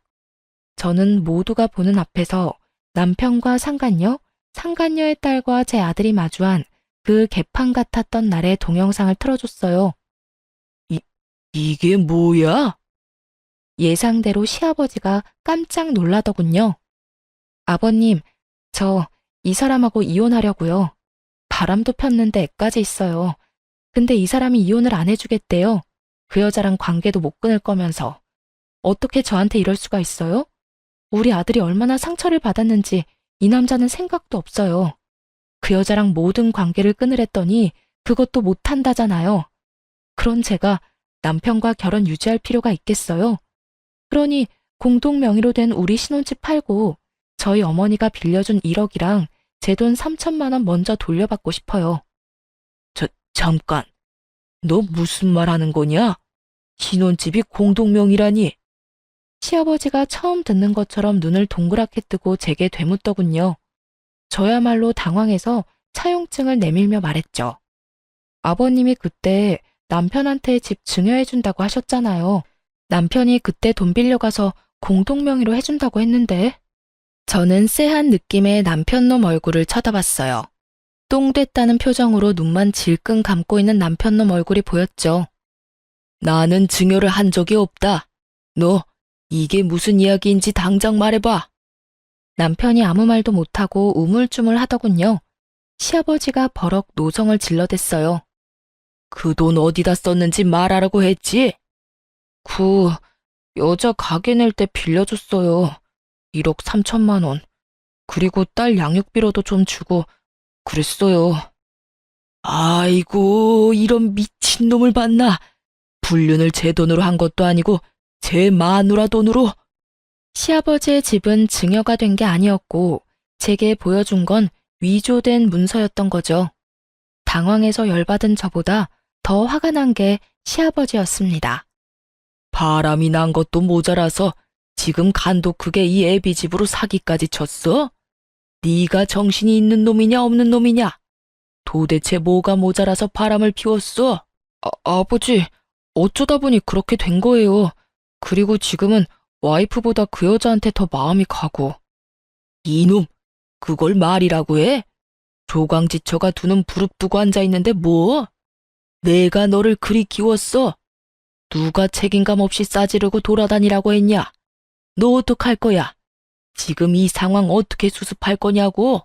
저는 모두가 보는 앞에서 남편과 상간녀, 상간녀의 딸과 제 아들이 마주한 그 개판 같았던 날의 동영상을 틀어줬어요. 이게 뭐야? 예상대로 시아버지가 깜짝 놀라더군요. 아버님, 저 이 사람하고 이혼하려고요. 바람도 폈는데 애까지 있어요. 근데 이 사람이 이혼을 안 해주겠대요. 그 여자랑 관계도 못 끊을 거면서. 어떻게 저한테 이럴 수가 있어요? 우리 아들이 얼마나 상처를 받았는지 이 남자는 생각도 없어요. 그 여자랑 모든 관계를 끊으랬더니 그것도 못한다잖아요. 그런 제가 남편과 결혼 유지할 필요가 있겠어요? 그러니 공동 명의로 된 우리 신혼집 팔고 저희 어머니가 빌려준 1억이랑 제 돈 3천만 원 먼저 돌려받고 싶어요. 잠깐. 너 무슨 말 하는 거냐? 신혼집이 공동명의라니. 시아버지가 처음 듣는 것처럼 눈을 동그랗게 뜨고 제게 되묻더군요. 저야말로 당황해서 차용증을 내밀며 말했죠. 아버님이 그때 남편한테 집 증여해준다고 하셨잖아요. 남편이 그때 돈 빌려가서 공동명의로 해준다고 했는데. 저는 쎄한 느낌의 남편놈 얼굴을 쳐다봤어요. 똥 됐다는 표정으로 눈만 질끈 감고 있는 남편놈 얼굴이 보였죠. 나는 증여를 한 적이 없다. 너 이게 무슨 이야기인지 당장 말해봐. 남편이 아무 말도 못하고 우물쭈물 하더군요. 시아버지가 버럭 노성을 질러댔어요. 그 돈 어디다 썼는지 말하라고 했지? 여자 가게 낼 때 빌려줬어요. 1억 3천만 원. 그리고 딸 양육비로도 좀 주고 그랬어요. 아이고, 이런 미친놈을 봤나? 불륜을 제 돈으로 한 것도 아니고 제 마누라 돈으로. 시아버지의 집은 증여가 된 게 아니었고 제게 보여준 건 위조된 문서였던 거죠. 당황해서 열받은 저보다 더 화가 난 게 시아버지였습니다. 바람이 난 것도 모자라서 지금 간도 크게 이 애비 집으로 사기까지 쳤어? 네가 정신이 있는 놈이냐 없는 놈이냐? 도대체 뭐가 모자라서 바람을 피웠어? 아버지, 어쩌다 보니 그렇게 된 거예요. 그리고 지금은 와이프보다 그 여자한테 더 마음이 가고. 이놈, 그걸 말이라고 해? 조강지처가 두 눈 부릅뜨고 앉아있는데 뭐? 내가 너를 그리 키웠어? 누가 책임감 없이 싸지르고 돌아다니라고 했냐? 너 어떡할 거야? 지금 이 상황 어떻게 수습할 거냐고?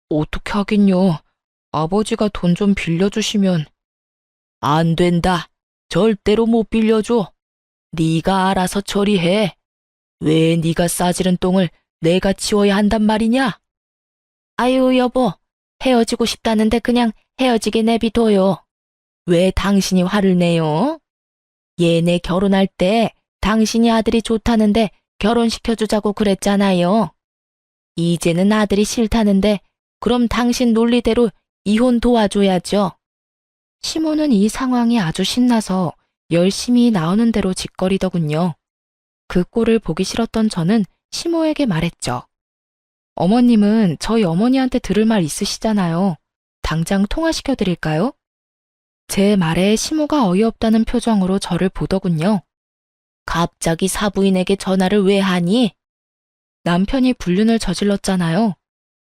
어떻게 하긴요. 아버지가 돈 좀 빌려주시면. 안 된다. 절대로 못 빌려줘. 네가 알아서 처리해. 왜 네가 싸지른 똥을 내가 치워야 한단 말이냐? 아유, 여보. 헤어지고 싶다는데 그냥 헤어지게 내비둬요. 왜 당신이 화를 내요? 얘네 결혼할 때 당신이 아들이 좋다는데 결혼시켜주자고 그랬잖아요. 이제는 아들이 싫다는데 그럼 당신 논리대로 이혼 도와줘야죠. 시모는 이 상황이 아주 신나서 열심히 나오는 대로 짓거리더군요. 그 꼴을 보기 싫었던 저는 시모에게 말했죠. 어머님은 저희 어머니한테 들을 말 있으시잖아요. 당장 통화시켜드릴까요? 제 말에 시모가 어이없다는 표정으로 저를 보더군요. 갑자기 사부인에게 전화를 왜 하니? 남편이 불륜을 저질렀잖아요.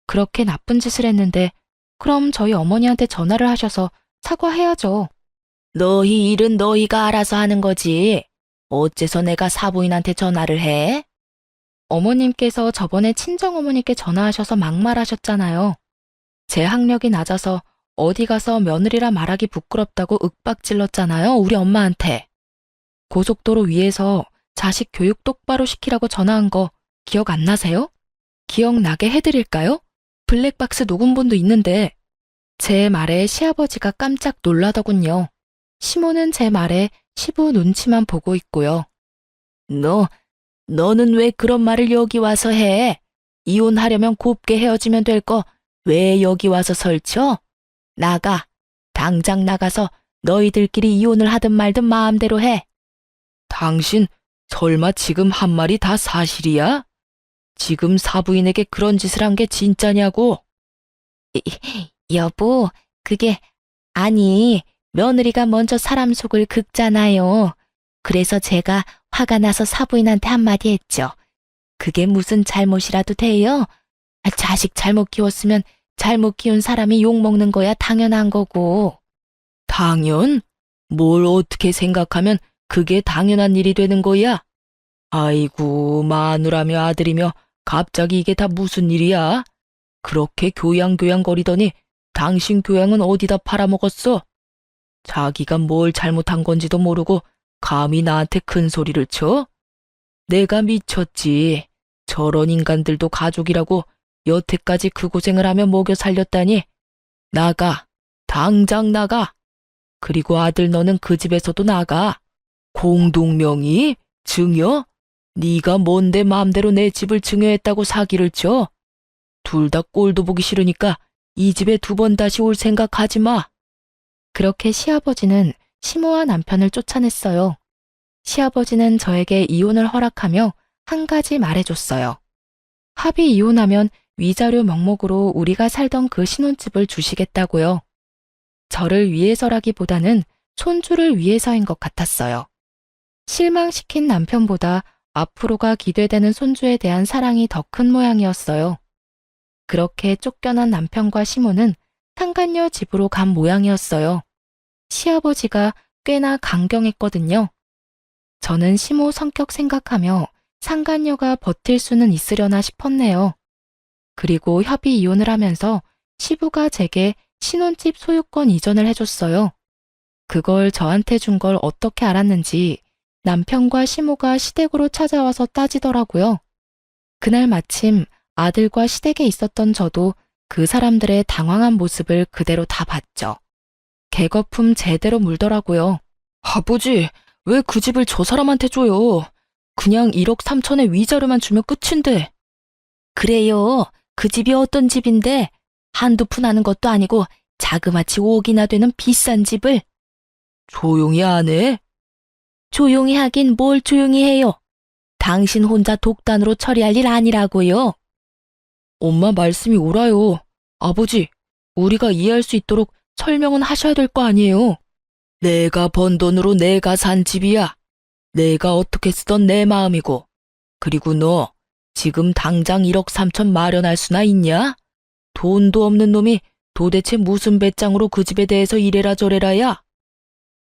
그렇게 나쁜 짓을 했는데 그럼 저희 어머니한테 전화를 하셔서 사과해야죠. 너희 일은 너희가 알아서 하는 거지. 어째서 내가 사부인한테 전화를 해? 어머님께서 저번에 친정어머니께 전화하셔서 막말하셨잖아요. 제 학력이 낮아서 어디 가서 며느리라 말하기 부끄럽다고 윽박질렀잖아요, 우리 엄마한테. 고속도로 위에서 자식 교육 똑바로 시키라고 전화한 거 기억 안 나세요? 기억나게 해드릴까요? 블랙박스 녹음본도 있는데. 제 말에 시아버지가 깜짝 놀라더군요. 시모는 제 말에 시부 눈치만 보고 있고요. 너는 왜 그런 말을 여기 와서 해? 이혼하려면 곱게 헤어지면 될 거 왜 여기 와서 설쳐? 나가. 당장 나가서 너희들끼리 이혼을 하든 말든 마음대로 해. 당신 설마 지금 한 말이 다 사실이야? 지금 사부인에게 그런 짓을 한 게 진짜냐고? 여보, 그게 아니, 며느리가 먼저 사람 속을 긁잖아요. 그래서 제가 화가 나서 사부인한테 한마디 했죠. 그게 무슨 잘못이라도 돼요? 자식 잘못 키웠으면 잘못 키운 사람이 욕먹는 거야 당연한 거고. 당연? 뭘 어떻게 생각하면 그게 당연한 일이 되는 거야? 아이고, 마누라며 아들이며 갑자기 이게 다 무슨 일이야? 그렇게 교양거리더니 당신 교양은 어디다 팔아먹었어? 자기가 뭘 잘못한 건지도 모르고 감히 나한테 큰 소리를 쳐? 내가 미쳤지. 저런 인간들도 가족이라고 여태까지 그 고생을 하며 먹여 살렸다니. 나가. 당장 나가. 그리고 아들 너는 그 집에서도 나가. 공동명의? 증여? 네가 뭔데 마음대로 내 집을 증여했다고 사기를 쳐? 둘 다 꼴도 보기 싫으니까 이 집에 2번 다시 올 생각하지 마. 그렇게 시아버지는 시모와 남편을 쫓아냈어요. 시아버지는 저에게 이혼을 허락하며 한 가지 말해줬어요. 합의 이혼하면 위자료 명목으로 우리가 살던 그 신혼집을 주시겠다고요. 저를 위해서라기보다는 손주를 위해서인 것 같았어요. 실망시킨 남편보다 앞으로가 기대되는 손주에 대한 사랑이 더 큰 모양이었어요. 그렇게 쫓겨난 남편과 시모는 상간녀 집으로 간 모양이었어요. 시아버지가 꽤나 강경했거든요. 저는 시모 성격 생각하며 상간녀가 버틸 수는 있으려나 싶었네요. 그리고 협의 이혼을 하면서 시부가 제게 신혼집 소유권 이전을 해줬어요. 그걸 저한테 준 걸 어떻게 알았는지 남편과 시모가 시댁으로 찾아와서 따지더라고요. 그날 마침 아들과 시댁에 있었던 저도 그 사람들의 당황한 모습을 그대로 다 봤죠. 개거품 제대로 물더라고요. 아버지, 왜 그 집을 저 사람한테 줘요? 그냥 1억 3천의 위자료만 주면 끝인데. 그래요. 그 집이 어떤 집인데 한두 푼 하는 것도 아니고 자그마치 5억이나 되는 비싼 집을. 조용히 안 해? 조용히 하긴 뭘 조용히 해요. 당신 혼자 독단으로 처리할 일 아니라고요. 엄마 말씀이 옳아요. 아버지, 우리가 이해할 수 있도록 설명은 하셔야 될 거 아니에요. 내가 번 돈으로 내가 산 집이야. 내가 어떻게 쓰던 내 마음이고. 그리고 너 지금 당장 1억 3천 마련할 수나 있냐? 돈도 없는 놈이 도대체 무슨 배짱으로 그 집에 대해서 이래라 저래라야?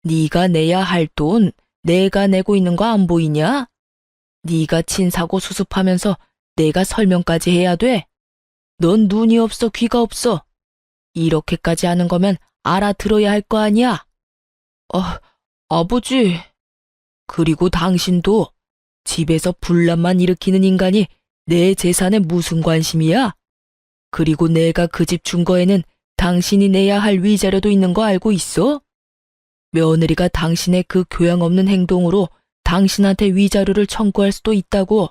네가 내야 할 돈 내가 내고 있는 거 안 보이냐? 네가 친 사고 수습하면서 내가 설명까지 해야 돼? 넌 눈이 없어 귀가 없어. 이렇게까지 하는 거면 알아들어야 할 거 아니야? 아버지. 그리고 당신도 집에서 분란만 일으키는 인간이 내 재산에 무슨 관심이야? 그리고 내가 그 집 준 거에는 당신이 내야 할 위자료도 있는 거 알고 있어? 며느리가 당신의 그 교양 없는 행동으로 당신한테 위자료를 청구할 수도 있다고.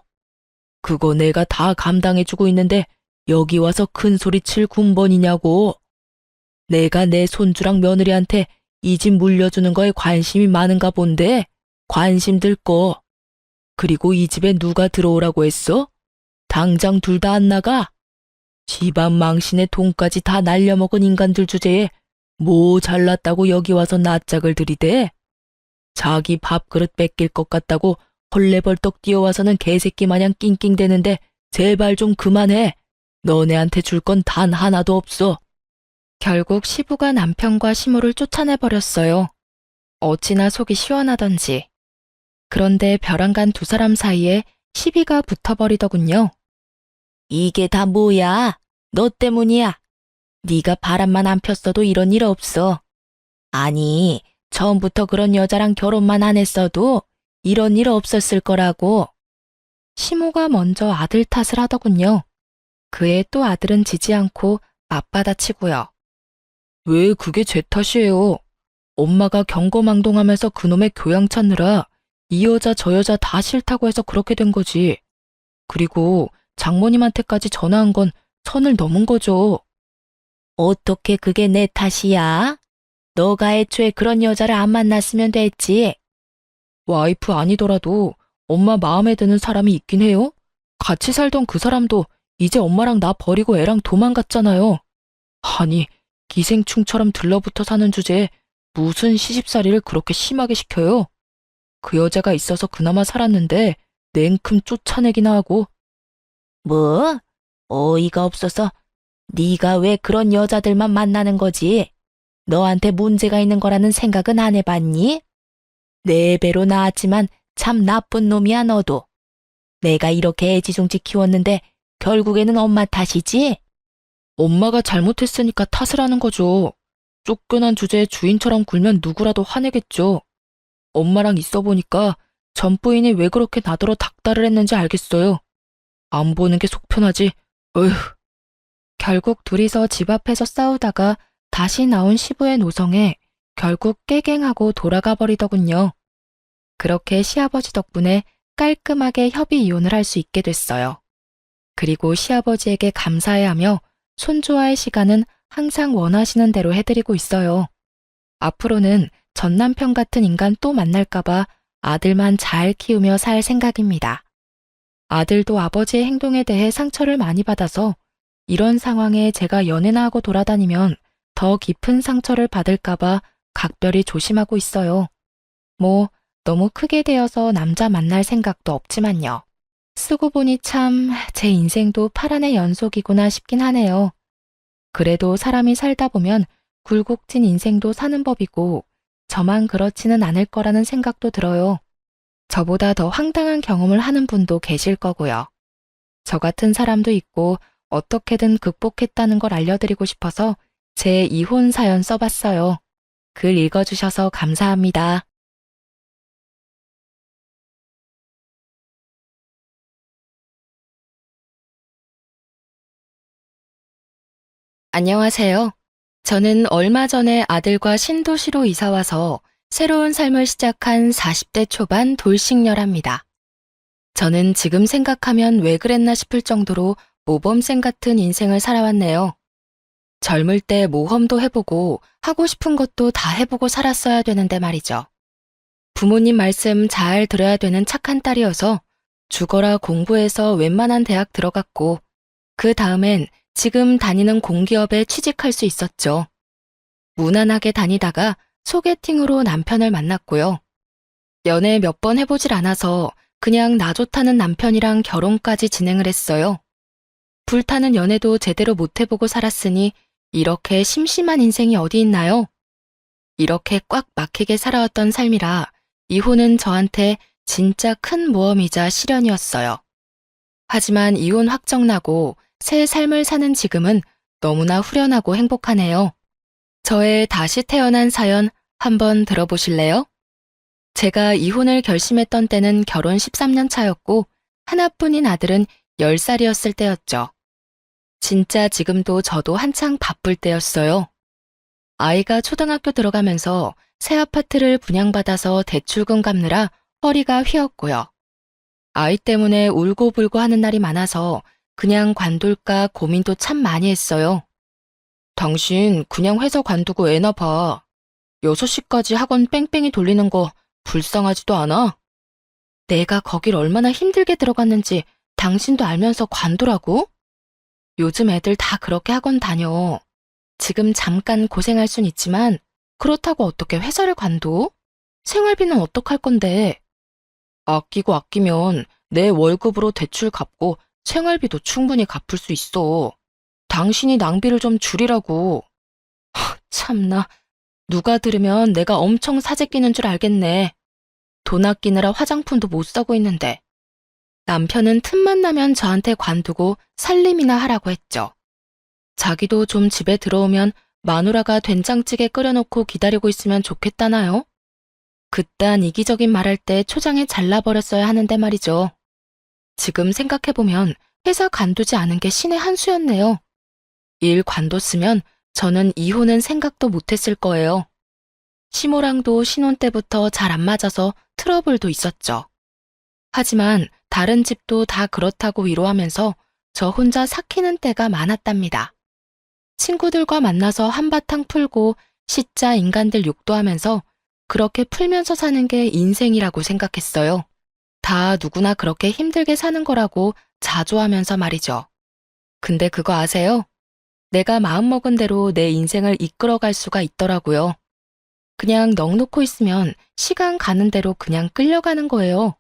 그거 내가 다 감당해주고 있는데 여기 와서 큰 소리 칠 군번이냐고. 내가 내 손주랑 며느리한테 이 집 물려주는 거에 관심이 많은가 본데 관심 들 거. 그리고 이 집에 누가 들어오라고 했어? 당장 둘 다 안 나가? 집안 망신에 돈까지 다 날려먹은 인간들 주제에 뭐 잘났다고 여기 와서 낯짝을 들이대? 자기 밥그릇 뺏길 것 같다고 헐레벌떡 뛰어와서는 개새끼 마냥 낑낑대는데 제발 좀 그만해. 너네한테 줄 건 단 하나도 없어. 결국 시부가 남편과 시모를 쫓아내버렸어요. 어찌나 속이 시원하던지. 그런데 벼랑간 두 사람 사이에 시비가 붙어버리더군요. 이게 다 뭐야? 너 때문이야. 네가 바람만 안 폈어도 이런 일 없어. 아니, 처음부터 그런 여자랑 결혼만 안 했어도 이런 일 없었을 거라고. 시모가 먼저 아들 탓을 하더군요. 그의 또 아들은 지지 않고 맞받아치고요. 왜 그게 제 탓이에요? 엄마가 경거망동하면서 그놈의 교양 찾느라 이 여자 저 여자 다 싫다고 해서 그렇게 된 거지. 그리고 장모님한테까지 전화한 건 선을 넘은 거죠. 어떻게 그게 내 탓이야? 너가 애초에 그런 여자를 안 만났으면 됐지. 와이프 아니더라도 엄마 마음에 드는 사람이 있긴 해요. 같이 살던 그 사람도 이제 엄마랑 나 버리고 애랑 도망갔잖아요. 아니, 기생충처럼 들러붙어 사는 주제에 무슨 시집살이를 그렇게 심하게 시켜요? 그 여자가 있어서 그나마 살았는데 냉큼 쫓아내기나 하고. 뭐? 어이가 없어서 네가 왜 그런 여자들만 만나는 거지? 너한테 문제가 있는 거라는 생각은 안 해봤니? 네 배로 나았지만 참 나쁜 놈이야 너도. 내가 이렇게 애지중지 키웠는데 결국에는 엄마 탓이지? 엄마가 잘못했으니까 탓을 하는 거죠. 쫓겨난 주제에 주인처럼 굴면 누구라도 화내겠죠. 엄마랑 있어 보니까 전 부인이 왜 그렇게 나더러 닥달을 했는지 알겠어요. 안 보는 게 속편하지. 어휴. 결국 둘이서 집 앞에서 싸우다가 다시 나온 시부의 노성에 결국 깨갱하고 돌아가 버리더군요. 그렇게 시아버지 덕분에 깔끔하게 협의 이혼을 할 수 있게 됐어요. 그리고 시아버지에게 감사해하며 손주와의 시간은 항상 원하시는 대로 해드리고 있어요. 앞으로는 전 남편 같은 인간 또 만날까봐 아들만 잘 키우며 살 생각입니다. 아들도 아버지의 행동에 대해 상처를 많이 받아서 이런 상황에 제가 연애나 하고 돌아다니면 더 깊은 상처를 받을까봐 각별히 조심하고 있어요. 뭐 너무 크게 되어서 남자 만날 생각도 없지만요. 쓰고 보니 참 제 인생도 파란의 연속이구나 싶긴 하네요. 그래도 사람이 살다 보면 굴곡진 인생도 사는 법이고 저만 그렇지는 않을 거라는 생각도 들어요. 저보다 더 황당한 경험을 하는 분도 계실 거고요. 저 같은 사람도 있고 어떻게든 극복했다는 걸 알려드리고 싶어서 제 이혼 사연 써봤어요. 글 읽어주셔서 감사합니다. 안녕하세요. 저는 얼마 전에 아들과 신도시로 이사와서 새로운 삶을 시작한 40대 초반 돌싱녀랍니다. 저는 지금 생각하면 왜 그랬나 싶을 정도로 모범생 같은 인생을 살아왔네요. 젊을 때 모험도 해보고 하고 싶은 것도 다 해보고 살았어야 되는데 말이죠. 부모님 말씀 잘 들어야 되는 착한 딸이어서 죽어라 공부해서 웬만한 대학 들어갔고 그 다음엔 지금 다니는 공기업에 취직할 수 있었죠. 무난하게 다니다가 소개팅으로 남편을 만났고요. 연애 몇 번 해보질 않아서 그냥 나 좋다는 남편이랑 결혼까지 진행을 했어요. 불타는 연애도 제대로 못 해보고 살았으니 이렇게 심심한 인생이 어디 있나요? 이렇게 꽉 막히게 살아왔던 삶이라 이혼은 저한테 진짜 큰 모험이자 시련이었어요. 하지만 이혼 확정 나고 새 삶을 사는 지금은 너무나 후련하고 행복하네요. 저의 다시 태어난 사연 한번 들어보실래요? 제가 이혼을 결심했던 때는 결혼 13년 차였고 하나뿐인 아들은 10살이었을 때였죠. 진짜 지금도 저도 한창 바쁠 때였어요. 아이가 초등학교 들어가면서 새 아파트를 분양받아서 대출금 갚느라 허리가 휘었고요. 아이 때문에 울고불고 하는 날이 많아서 그냥 관둘까 고민도 참 많이 했어요. 당신 그냥 회사 관두고 애나 봐. 6시까지 학원 뺑뺑이 돌리는 거 불쌍하지도 않아? 내가 거길 얼마나 힘들게 들어갔는지 당신도 알면서 관두라고? 요즘 애들 다 그렇게 학원 다녀. 지금 잠깐 고생할 순 있지만 그렇다고 어떻게 회사를 관둬? 생활비는 어떡할 건데? 아끼고 아끼면 내 월급으로 대출 갚고 생활비도 충분히 갚을 수 있어. 당신이 낭비를 좀 줄이라고. 참나, 누가 들으면 내가 엄청 사재 끼는 줄 알겠네. 돈 아끼느라 화장품도 못 사고 있는데. 남편은 틈만 나면 저한테 관두고 살림이나 하라고 했죠. 자기도 좀 집에 들어오면 마누라가 된장찌개 끓여놓고 기다리고 있으면 좋겠다나요? 그딴 이기적인 말할 때 초장에 잘라버렸어야 하는데 말이죠. 지금 생각해보면 회사 관두지 않은 게 신의 한 수였네요. 일 관뒀으면 저는 이혼은 생각도 못했을 거예요. 시모랑도 신혼 때부터 잘 안 맞아서 트러블도 있었죠. 하지만 다른 집도 다 그렇다고 위로하면서 저 혼자 삭히는 때가 많았답니다. 친구들과 만나서 한바탕 풀고 시자 인간들 욕도 하면서 그렇게 풀면서 사는 게 인생이라고 생각했어요. 다 누구나 그렇게 힘들게 사는 거라고 자조하면서 말이죠. 근데 그거 아세요? 내가 마음먹은 대로 내 인생을 이끌어갈 수가 있더라고요. 그냥 넋놓고 있으면 시간 가는 대로 그냥 끌려가는 거예요.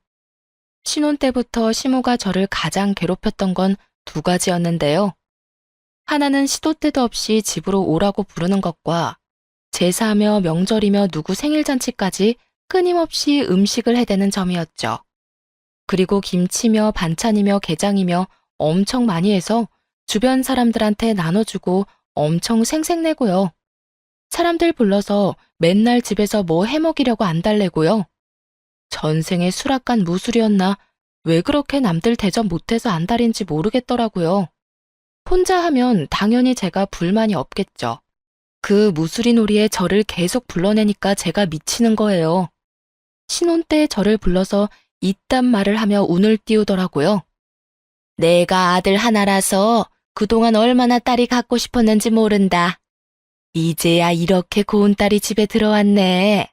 신혼 때부터 시모가 저를 가장 괴롭혔던 건 두 가지였는데요. 하나는 시도 때도 없이 집으로 오라고 부르는 것과 제사하며 명절이며 누구 생일잔치까지 끊임없이 음식을 해대는 점이었죠. 그리고 김치며 반찬이며 게장이며 엄청 많이 해서 주변 사람들한테 나눠주고 엄청 생색내고요. 사람들 불러서 맨날 집에서 뭐 해먹이려고 안달내고요. 전생에 수락간 무술이었나 왜 그렇게 남들 대접 못해서 안달인지 모르겠더라고요. 혼자 하면 당연히 제가 불만이 없겠죠. 그 무술이 놀이에 저를 계속 불러내니까 제가 미치는 거예요. 신혼 때 저를 불러서 이딴 말을 하며 운을 띄우더라고요. 내가 아들 하나라서 그동안 얼마나 딸이 갖고 싶었는지 모른다. 이제야 이렇게 고운 딸이 집에 들어왔네.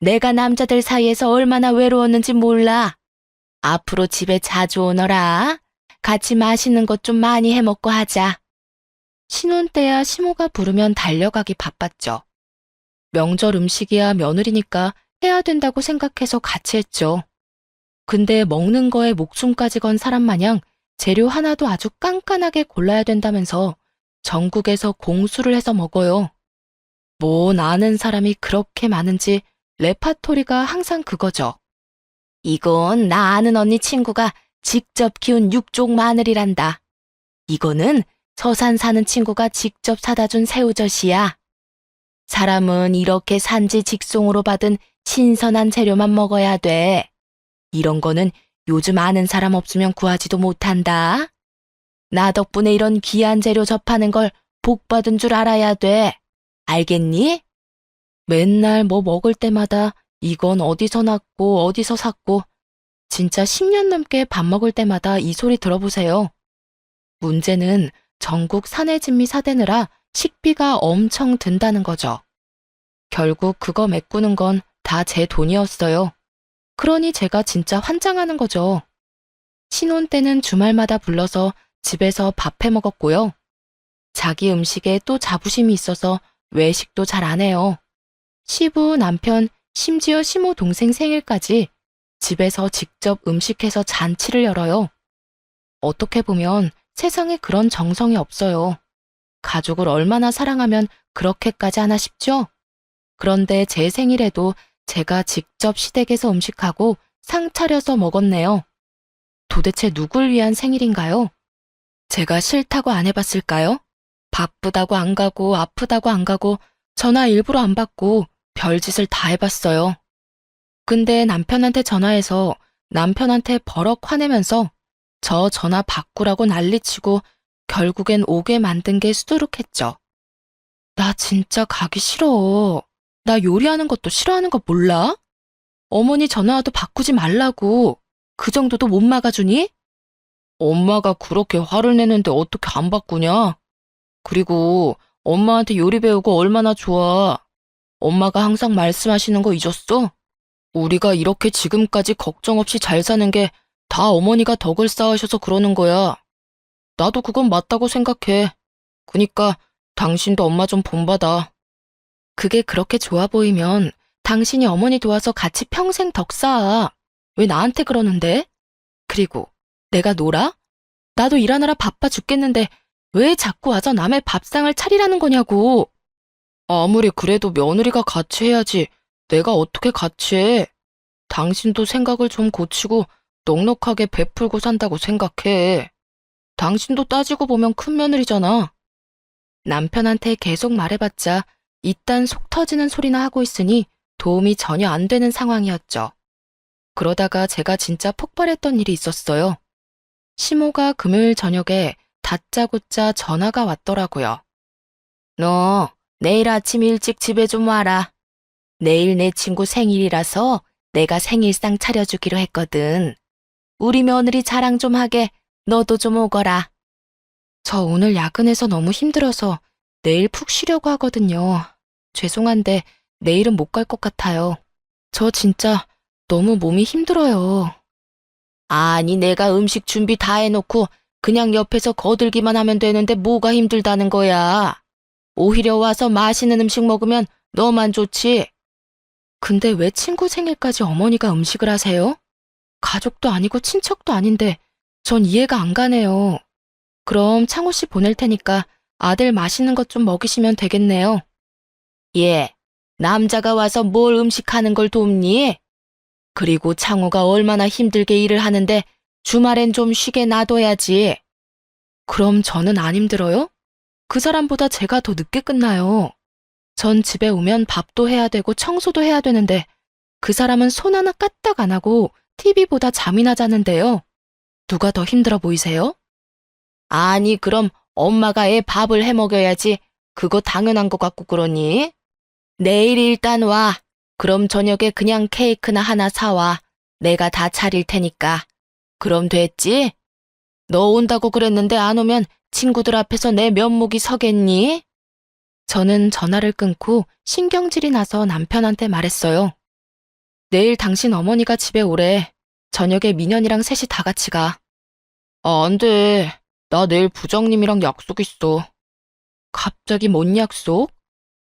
내가 남자들 사이에서 얼마나 외로웠는지 몰라. 앞으로 집에 자주 오너라. 같이 맛있는 것 좀 많이 해먹고 하자. 신혼 때야 시모가 부르면 달려가기 바빴죠. 명절 음식이야 며느리니까 해야 된다고 생각해서 같이 했죠. 근데 먹는 거에 목숨까지 건 사람 마냥 재료 하나도 아주 깐깐하게 골라야 된다면서 전국에서 공수를 해서 먹어요. 뭐 아는 사람이 그렇게 많은지 레파토리가 항상 그거죠. 이건 나 아는 언니 친구가 직접 키운 육종 마늘이란다. 이거는 서산 사는 친구가 직접 사다 준 새우젓이야. 사람은 이렇게 산지 직송으로 받은 신선한 재료만 먹어야 돼. 이런 거는 요즘 아는 사람 없으면 구하지도 못한다. 나 덕분에 이런 귀한 재료 접하는 걸 복 받은 줄 알아야 돼. 알겠니? 맨날 뭐 먹을 때마다 이건 어디서 났고 어디서 샀고 진짜 10년 넘게 밥 먹을 때마다 이 소리 들어보세요. 문제는 전국 사내진미 사대느라 식비가 엄청 든다는 거죠. 결국 그거 메꾸는 건 다 제 돈이었어요. 그러니 제가 진짜 환장하는 거죠. 신혼 때는 주말마다 불러서 집에서 밥 해 먹었고요. 자기 음식에 또 자부심이 있어서 외식도 잘 안 해요. 시부, 남편, 심지어 시모 동생 생일까지 집에서 직접 음식해서 잔치를 열어요. 어떻게 보면 세상에 그런 정성이 없어요. 가족을 얼마나 사랑하면 그렇게까지 하나 싶죠? 그런데 제 생일에도 제가 직접 시댁에서 음식하고 상 차려서 먹었네요. 도대체 누굴 위한 생일인가요? 제가 싫다고 안 해봤을까요? 바쁘다고 안 가고 아프다고 안 가고 전화 일부러 안 받고 별짓을 다 해봤어요. 근데 남편한테 전화해서 남편한테 버럭 화내면서 저 전화 바꾸라고 난리치고 결국엔 오게 만든 게 수두룩했죠. 나 진짜 가기 싫어. 나 요리하는 것도 싫어하는 거 몰라? 어머니 전화 와도 바꾸지 말라고. 그 정도도 못 막아주니? 엄마가 그렇게 화를 내는데 어떻게 안 바꾸냐? 그리고 엄마한테 요리 배우고 얼마나 좋아. 엄마가 항상 말씀하시는 거 잊었어? 우리가 이렇게 지금까지 걱정 없이 잘 사는 게 다 어머니가 덕을 쌓으셔서 그러는 거야. 나도 그건 맞다고 생각해. 그니까 당신도 엄마 좀 본받아. 그게 그렇게 좋아 보이면 당신이 어머니 도와서 같이 평생 덕 쌓아. 왜 나한테 그러는데? 그리고 내가 놀아? 나도 일하느라 바빠 죽겠는데 왜 자꾸 와서 남의 밥상을 차리라는 거냐고. 아무리 그래도 며느리가 같이 해야지. 내가 어떻게 같이 해. 당신도 생각을 좀 고치고 넉넉하게 베풀고 산다고 생각해. 당신도 따지고 보면 큰 며느리잖아. 남편한테 계속 말해봤자 이딴 속 터지는 소리나 하고 있으니 도움이 전혀 안 되는 상황이었죠. 그러다가 제가 진짜 폭발했던 일이 있었어요. 시모가 금요일 저녁에 다짜고짜 전화가 왔더라고요. 너 내일 아침 일찍 집에 좀 와라. 내일 내 친구 생일이라서 내가 생일상 차려주기로 했거든. 우리 며느리 자랑 좀 하게 너도 좀 오거라. 저 오늘 야근해서 너무 힘들어서 내일 푹 쉬려고 하거든요. 죄송한데 내일은 못 갈 것 같아요. 저 진짜 너무 몸이 힘들어요. 아니 내가 음식 준비 다 해놓고 그냥 옆에서 거들기만 하면 되는데 뭐가 힘들다는 거야. 오히려 와서 맛있는 음식 먹으면 너만 좋지. 근데 왜 친구 생일까지 어머니가 음식을 하세요? 가족도 아니고 친척도 아닌데 전 이해가 안 가네요. 그럼 창호 씨 보낼 테니까 아들 맛있는 것 좀 먹이시면 되겠네요. 예, 남자가 와서 뭘 음식하는 걸 돕니? 그리고 창호가 얼마나 힘들게 일을 하는데 주말엔 좀 쉬게 놔둬야지. 그럼 저는 안 힘들어요? 그 사람보다 제가 더 늦게 끝나요. 전 집에 오면 밥도 해야 되고 청소도 해야 되는데 그 사람은 손 하나 까딱 안 하고 TV보다 잠이나 자는데요. 누가 더 힘들어 보이세요? 아니, 그럼 엄마가 애 밥을 해 먹여야지. 그거 당연한 것 같고 그러니? 내일 일단 와. 그럼 저녁에 그냥 케이크나 하나 사와. 내가 다 차릴 테니까. 그럼 됐지? 너 온다고 그랬는데 안 오면 친구들 앞에서 내 면목이 서겠니? 저는 전화를 끊고 신경질이 나서 남편한테 말했어요. 내일 당신 어머니가 집에 오래. 저녁에 민현이랑 셋이 다 같이 가. 아, 안 돼. 나 내일 부장님이랑 약속 있어. 갑자기 뭔 약속?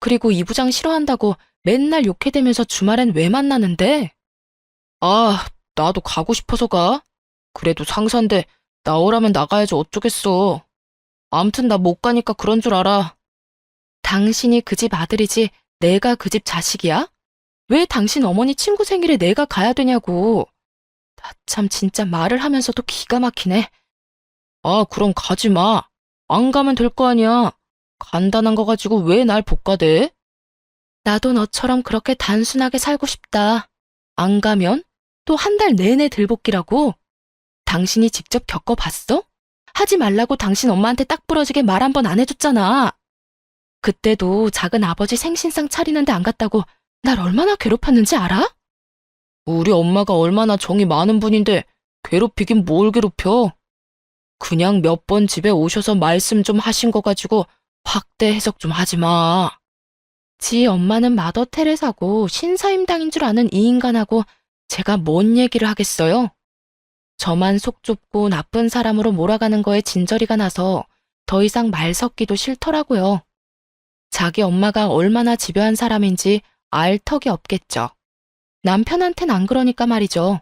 그리고 이 부장 싫어한다고 맨날 욕해대면서 주말엔 왜 만나는데? 아, 나도 가고 싶어서 가. 그래도 상사인데 나오라면 나가야지 어쩌겠어. 암튼 나 못 가니까 그런 줄 알아. 당신이 그 집 아들이지 내가 그 집 자식이야? 왜 당신 어머니 친구 생일에 내가 가야 되냐고. 나 참 진짜 말을 하면서도 기가 막히네. 아, 그럼 가지 마. 안 가면 될 거 아니야. 간단한 거 가지고 왜 날 볶아대? 나도 너처럼 그렇게 단순하게 살고 싶다. 안 가면 또 한 달 내내 들볶이라고? 당신이 직접 겪어봤어? 하지 말라고 당신 엄마한테 딱 부러지게 말 한 번 안 해줬잖아. 그때도 작은 아버지 생신상 차리는데 안 갔다고 날 얼마나 괴롭혔는지 알아? 우리 엄마가 얼마나 정이 많은 분인데 괴롭히긴 뭘 괴롭혀. 그냥 몇 번 집에 오셔서 말씀 좀 하신 거 가지고 확대 해석 좀 하지 마. 지 엄마는 마더 테레사고 신사임당인 줄 아는 이 인간하고 제가 뭔 얘기를 하겠어요? 저만 속 좁고 나쁜 사람으로 몰아가는 거에 진저리가 나서 더 이상 말 섞기도 싫더라고요. 자기 엄마가 얼마나 집요한 사람인지 알 턱이 없겠죠. 남편한텐 안 그러니까 말이죠.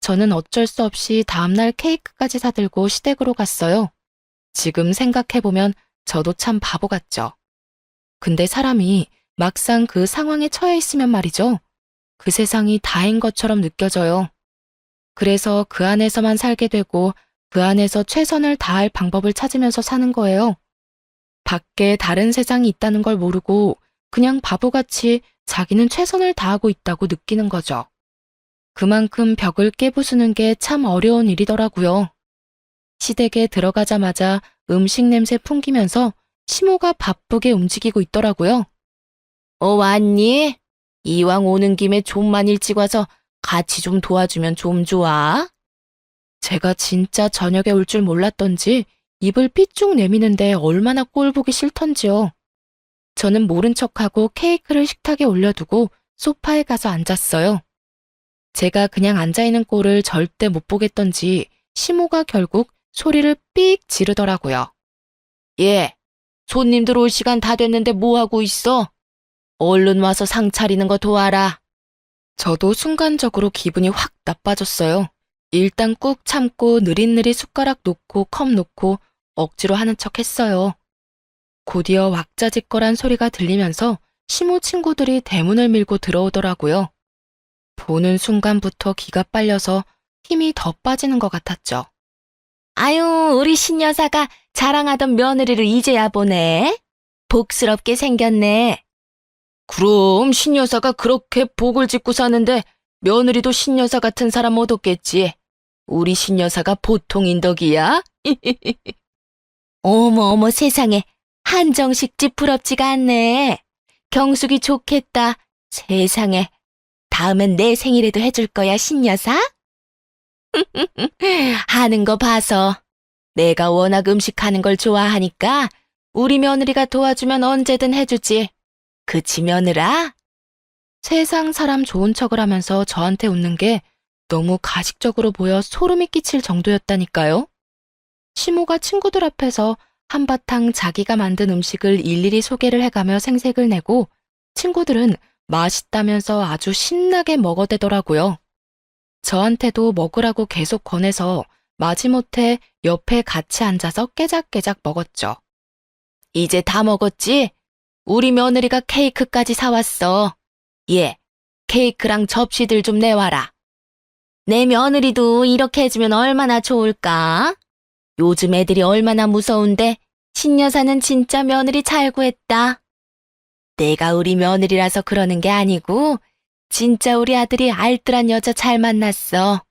저는 어쩔 수 없이 다음날 케이크까지 사들고 시댁으로 갔어요. 지금 생각해보면 저도 참 바보 같죠. 근데 사람이 막상 그 상황에 처해 있으면 말이죠. 그 세상이 다인 것처럼 느껴져요. 그래서 그 안에서만 살게 되고 그 안에서 최선을 다할 방법을 찾으면서 사는 거예요. 밖에 다른 세상이 있다는 걸 모르고 그냥 바보같이 자기는 최선을 다하고 있다고 느끼는 거죠. 그만큼 벽을 깨부수는 게 참 어려운 일이더라고요. 시댁에 들어가자마자 음식 냄새 풍기면서 시모가 바쁘게 움직이고 있더라고요. 왔니? 이왕 오는 김에 좀만 일찍 와서 같이 좀 도와주면 좀 좋아. 제가 진짜 저녁에 올 줄 몰랐던지 입을 삐쭉 내미는데 얼마나 꼴 보기 싫던지요. 저는 모른 척하고 케이크를 식탁에 올려두고 소파에 가서 앉았어요. 제가 그냥 앉아있는 꼴을 절대 못 보겠던지 시모가 결국 소리를 삑 지르더라고요. 예, 손님들 올 시간 다 됐는데 뭐 하고 있어? 얼른 와서 상 차리는 거 도와라. 저도 순간적으로 기분이 확 나빠졌어요. 일단 꾹 참고 느릿느릿 숟가락 놓고 컵 놓고 억지로 하는 척 했어요. 곧이어 왁자지껄한 소리가 들리면서 시모 친구들이 대문을 밀고 들어오더라고요. 보는 순간부터 기가 빨려서 힘이 더 빠지는 것 같았죠. 아유, 우리 신여사가 자랑하던 며느리를 이제야 보네. 복스럽게 생겼네. 그럼 신여사가 그렇게 복을 짓고 사는데 며느리도 신여사 같은 사람 얻었겠지. 우리 신여사가 보통인 덕이야? 어머 세상에, 한정식 집 부럽지가 않네. 경숙이 좋겠다. 세상에, 다음엔 내 생일에도 해줄 거야, 신여사? 하는 거 봐서 내가 워낙 음식하는 걸 좋아하니까 우리 며느리가 도와주면 언제든 해주지. 그치, 며느라? 세상 사람 좋은 척을 하면서 저한테 웃는 게 너무 가식적으로 보여 소름이 끼칠 정도였다니까요. 시모가 친구들 앞에서 한바탕 자기가 만든 음식을 일일이 소개를 해가며 생색을 내고 친구들은 맛있다면서 아주 신나게 먹어대더라고요. 저한테도 먹으라고 계속 권해서 마지못해 옆에 같이 앉아서 깨작깨작 먹었죠. 이제 다 먹었지? 우리 며느리가 케이크까지 사왔어. 얘, 케이크랑 접시들 좀 내와라. 내 며느리도 이렇게 해주면 얼마나 좋을까? 요즘 애들이 얼마나 무서운데 신여사는 진짜 며느리 잘 구했다. 내가 우리 며느리라서 그러는 게 아니고 진짜 우리 아들이 알뜰한 여자 잘 만났어.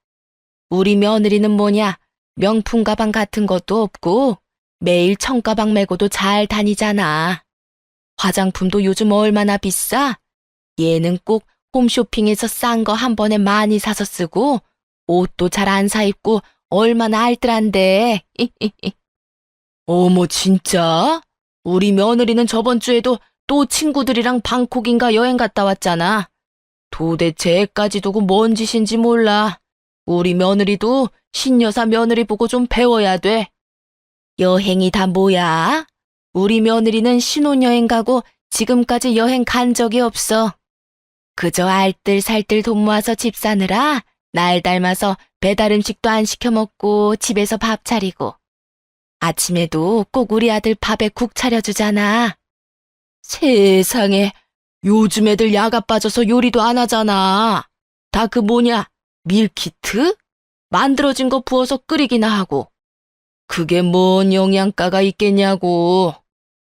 우리 며느리는 뭐냐? 명품 가방 같은 것도 없고 매일 청가방 메고도 잘 다니잖아. 화장품도 요즘 얼마나 비싸? 얘는 꼭 홈쇼핑에서 싼 거 한 번에 많이 사서 쓰고 옷도 잘 안 사 입고 얼마나 알뜰한데. 어머 진짜? 우리 며느리는 저번 주에도 또 친구들이랑 방콕인가 여행 갔다 왔잖아. 도대체 애까지 두고 뭔 짓인지 몰라. 우리 며느리도 신여사 며느리 보고 좀 배워야 돼. 여행이 다 뭐야? 우리 며느리는 신혼여행 가고 지금까지 여행 간 적이 없어. 그저 알뜰살뜰 돈 모아서 집 사느라 날 닮아서 배달 음식도 안 시켜 먹고 집에서 밥 차리고 아침에도 꼭 우리 아들 밥에 국 차려주잖아. 세상에, 요즘 애들 야가 빠져서 요리도 안 하잖아. 다 그 뭐냐, 밀키트? 만들어진 거 부어서 끓이기나 하고. 그게 뭔 영양가가 있겠냐고.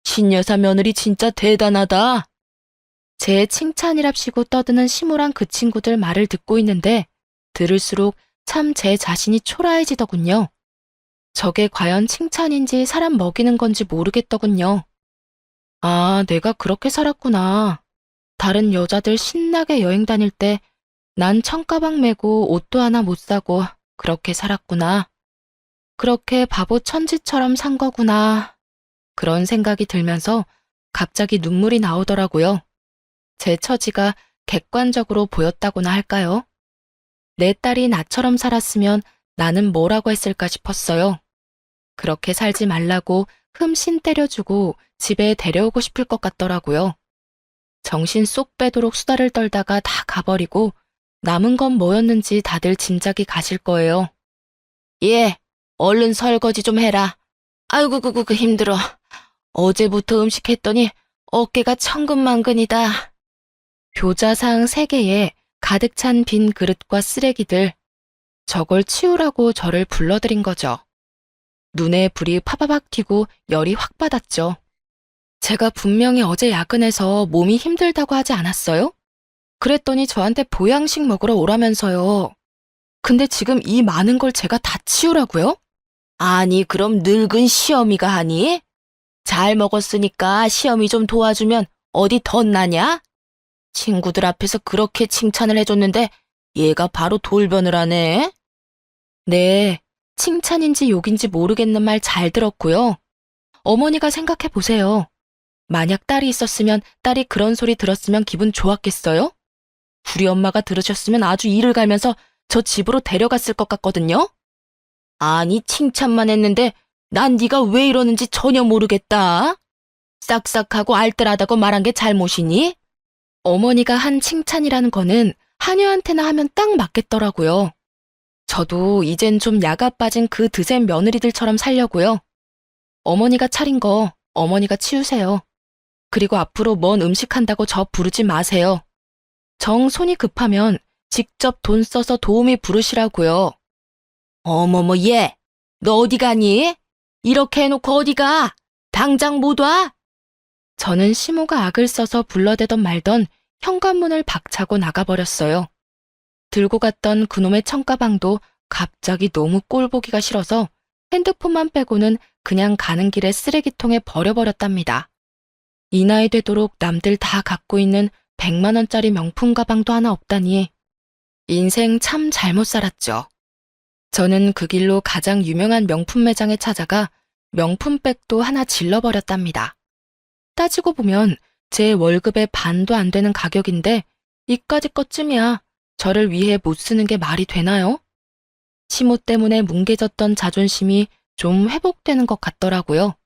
신여사 며느리 진짜 대단하다. 제 칭찬이랍시고 떠드는 시모랑 그 친구들 말을 듣고 있는데 들을수록 참 제 자신이 초라해지더군요. 저게 과연 칭찬인지 사람 먹이는 건지 모르겠더군요. 아, 내가 그렇게 살았구나. 다른 여자들 신나게 여행 다닐 때 난 청가방 메고 옷도 하나 못 사고 그렇게 살았구나. 그렇게 바보 천지처럼 산 거구나. 그런 생각이 들면서 갑자기 눈물이 나오더라고요. 제 처지가 객관적으로 보였다고나 할까요? 내 딸이 나처럼 살았으면 나는 뭐라고 했을까 싶었어요. 그렇게 살지 말라고 흠씬 때려주고 집에 데려오고 싶을 것 같더라고요. 정신 쏙 빼도록 수다를 떨다가 다 가버리고 남은 건 뭐였는지 다들 짐작이 가실 거예요. 예, 얼른 설거지 좀 해라. 아이고, 힘들어. 어제부터 음식 했더니 어깨가 천근만근이다. 교자상 3개에 가득 찬 빈 그릇과 쓰레기들. 저걸 치우라고 저를 불러들인 거죠. 눈에 불이 파바박 튀고 열이 확 받았죠. 제가 분명히 어제 야근해서 몸이 힘들다고 하지 않았어요? 그랬더니 저한테 보양식 먹으러 오라면서요. 근데 지금 이 많은 걸 제가 다 치우라고요? 아니, 그럼 늙은 시어미가 하니? 잘 먹었으니까 시어미 좀 도와주면 어디 덧나냐? 친구들 앞에서 그렇게 칭찬을 해줬는데 얘가 바로 돌변을 하네. 네, 칭찬인지 욕인지 모르겠는 말 잘 들었고요. 어머니가 생각해 보세요. 만약 딸이 있었으면 딸이 그런 소리 들었으면 기분 좋았겠어요? 우리 엄마가 들으셨으면 아주 이를 갈면서 저 집으로 데려갔을 것 같거든요. 아니, 칭찬만 했는데 난 네가 왜 이러는지 전혀 모르겠다. 싹싹하고 알뜰하다고 말한 게 잘못이니? 어머니가 한 칭찬이라는 거는 하녀한테나 하면 딱 맞겠더라고요. 저도 이젠 좀 야가 빠진 그 드센 며느리들처럼 살려고요. 어머니가 차린 거 어머니가 치우세요. 그리고 앞으로 뭔 음식 한다고 저 부르지 마세요. 정 손이 급하면 직접 돈 써서 도우미 부르시라고요. 어머머 얘, 너 어디 가니? 이렇게 해놓고 어디 가? 당장 못 와? 저는 시모가 악을 써서 불러대던 말던 현관문을 박차고 나가버렸어요. 들고 갔던 그놈의 청가방도 갑자기 너무 꼴보기가 싫어서 핸드폰만 빼고는 그냥 가는 길에 쓰레기통에 버려버렸답니다. 이 나이 되도록 남들 다 갖고 있는 100만 원짜리 명품 가방도 하나 없다니 인생 참 잘못 살았죠. 저는 그 길로 가장 유명한 명품 매장에 찾아가 명품백도 하나 질러버렸답니다. 따지고 보면 제 월급의 반도 안 되는 가격인데 이까짓 것쯤이야 저를 위해 못 쓰는 게 말이 되나요? 시모 때문에 뭉개졌던 자존심이 좀 회복되는 것 같더라고요.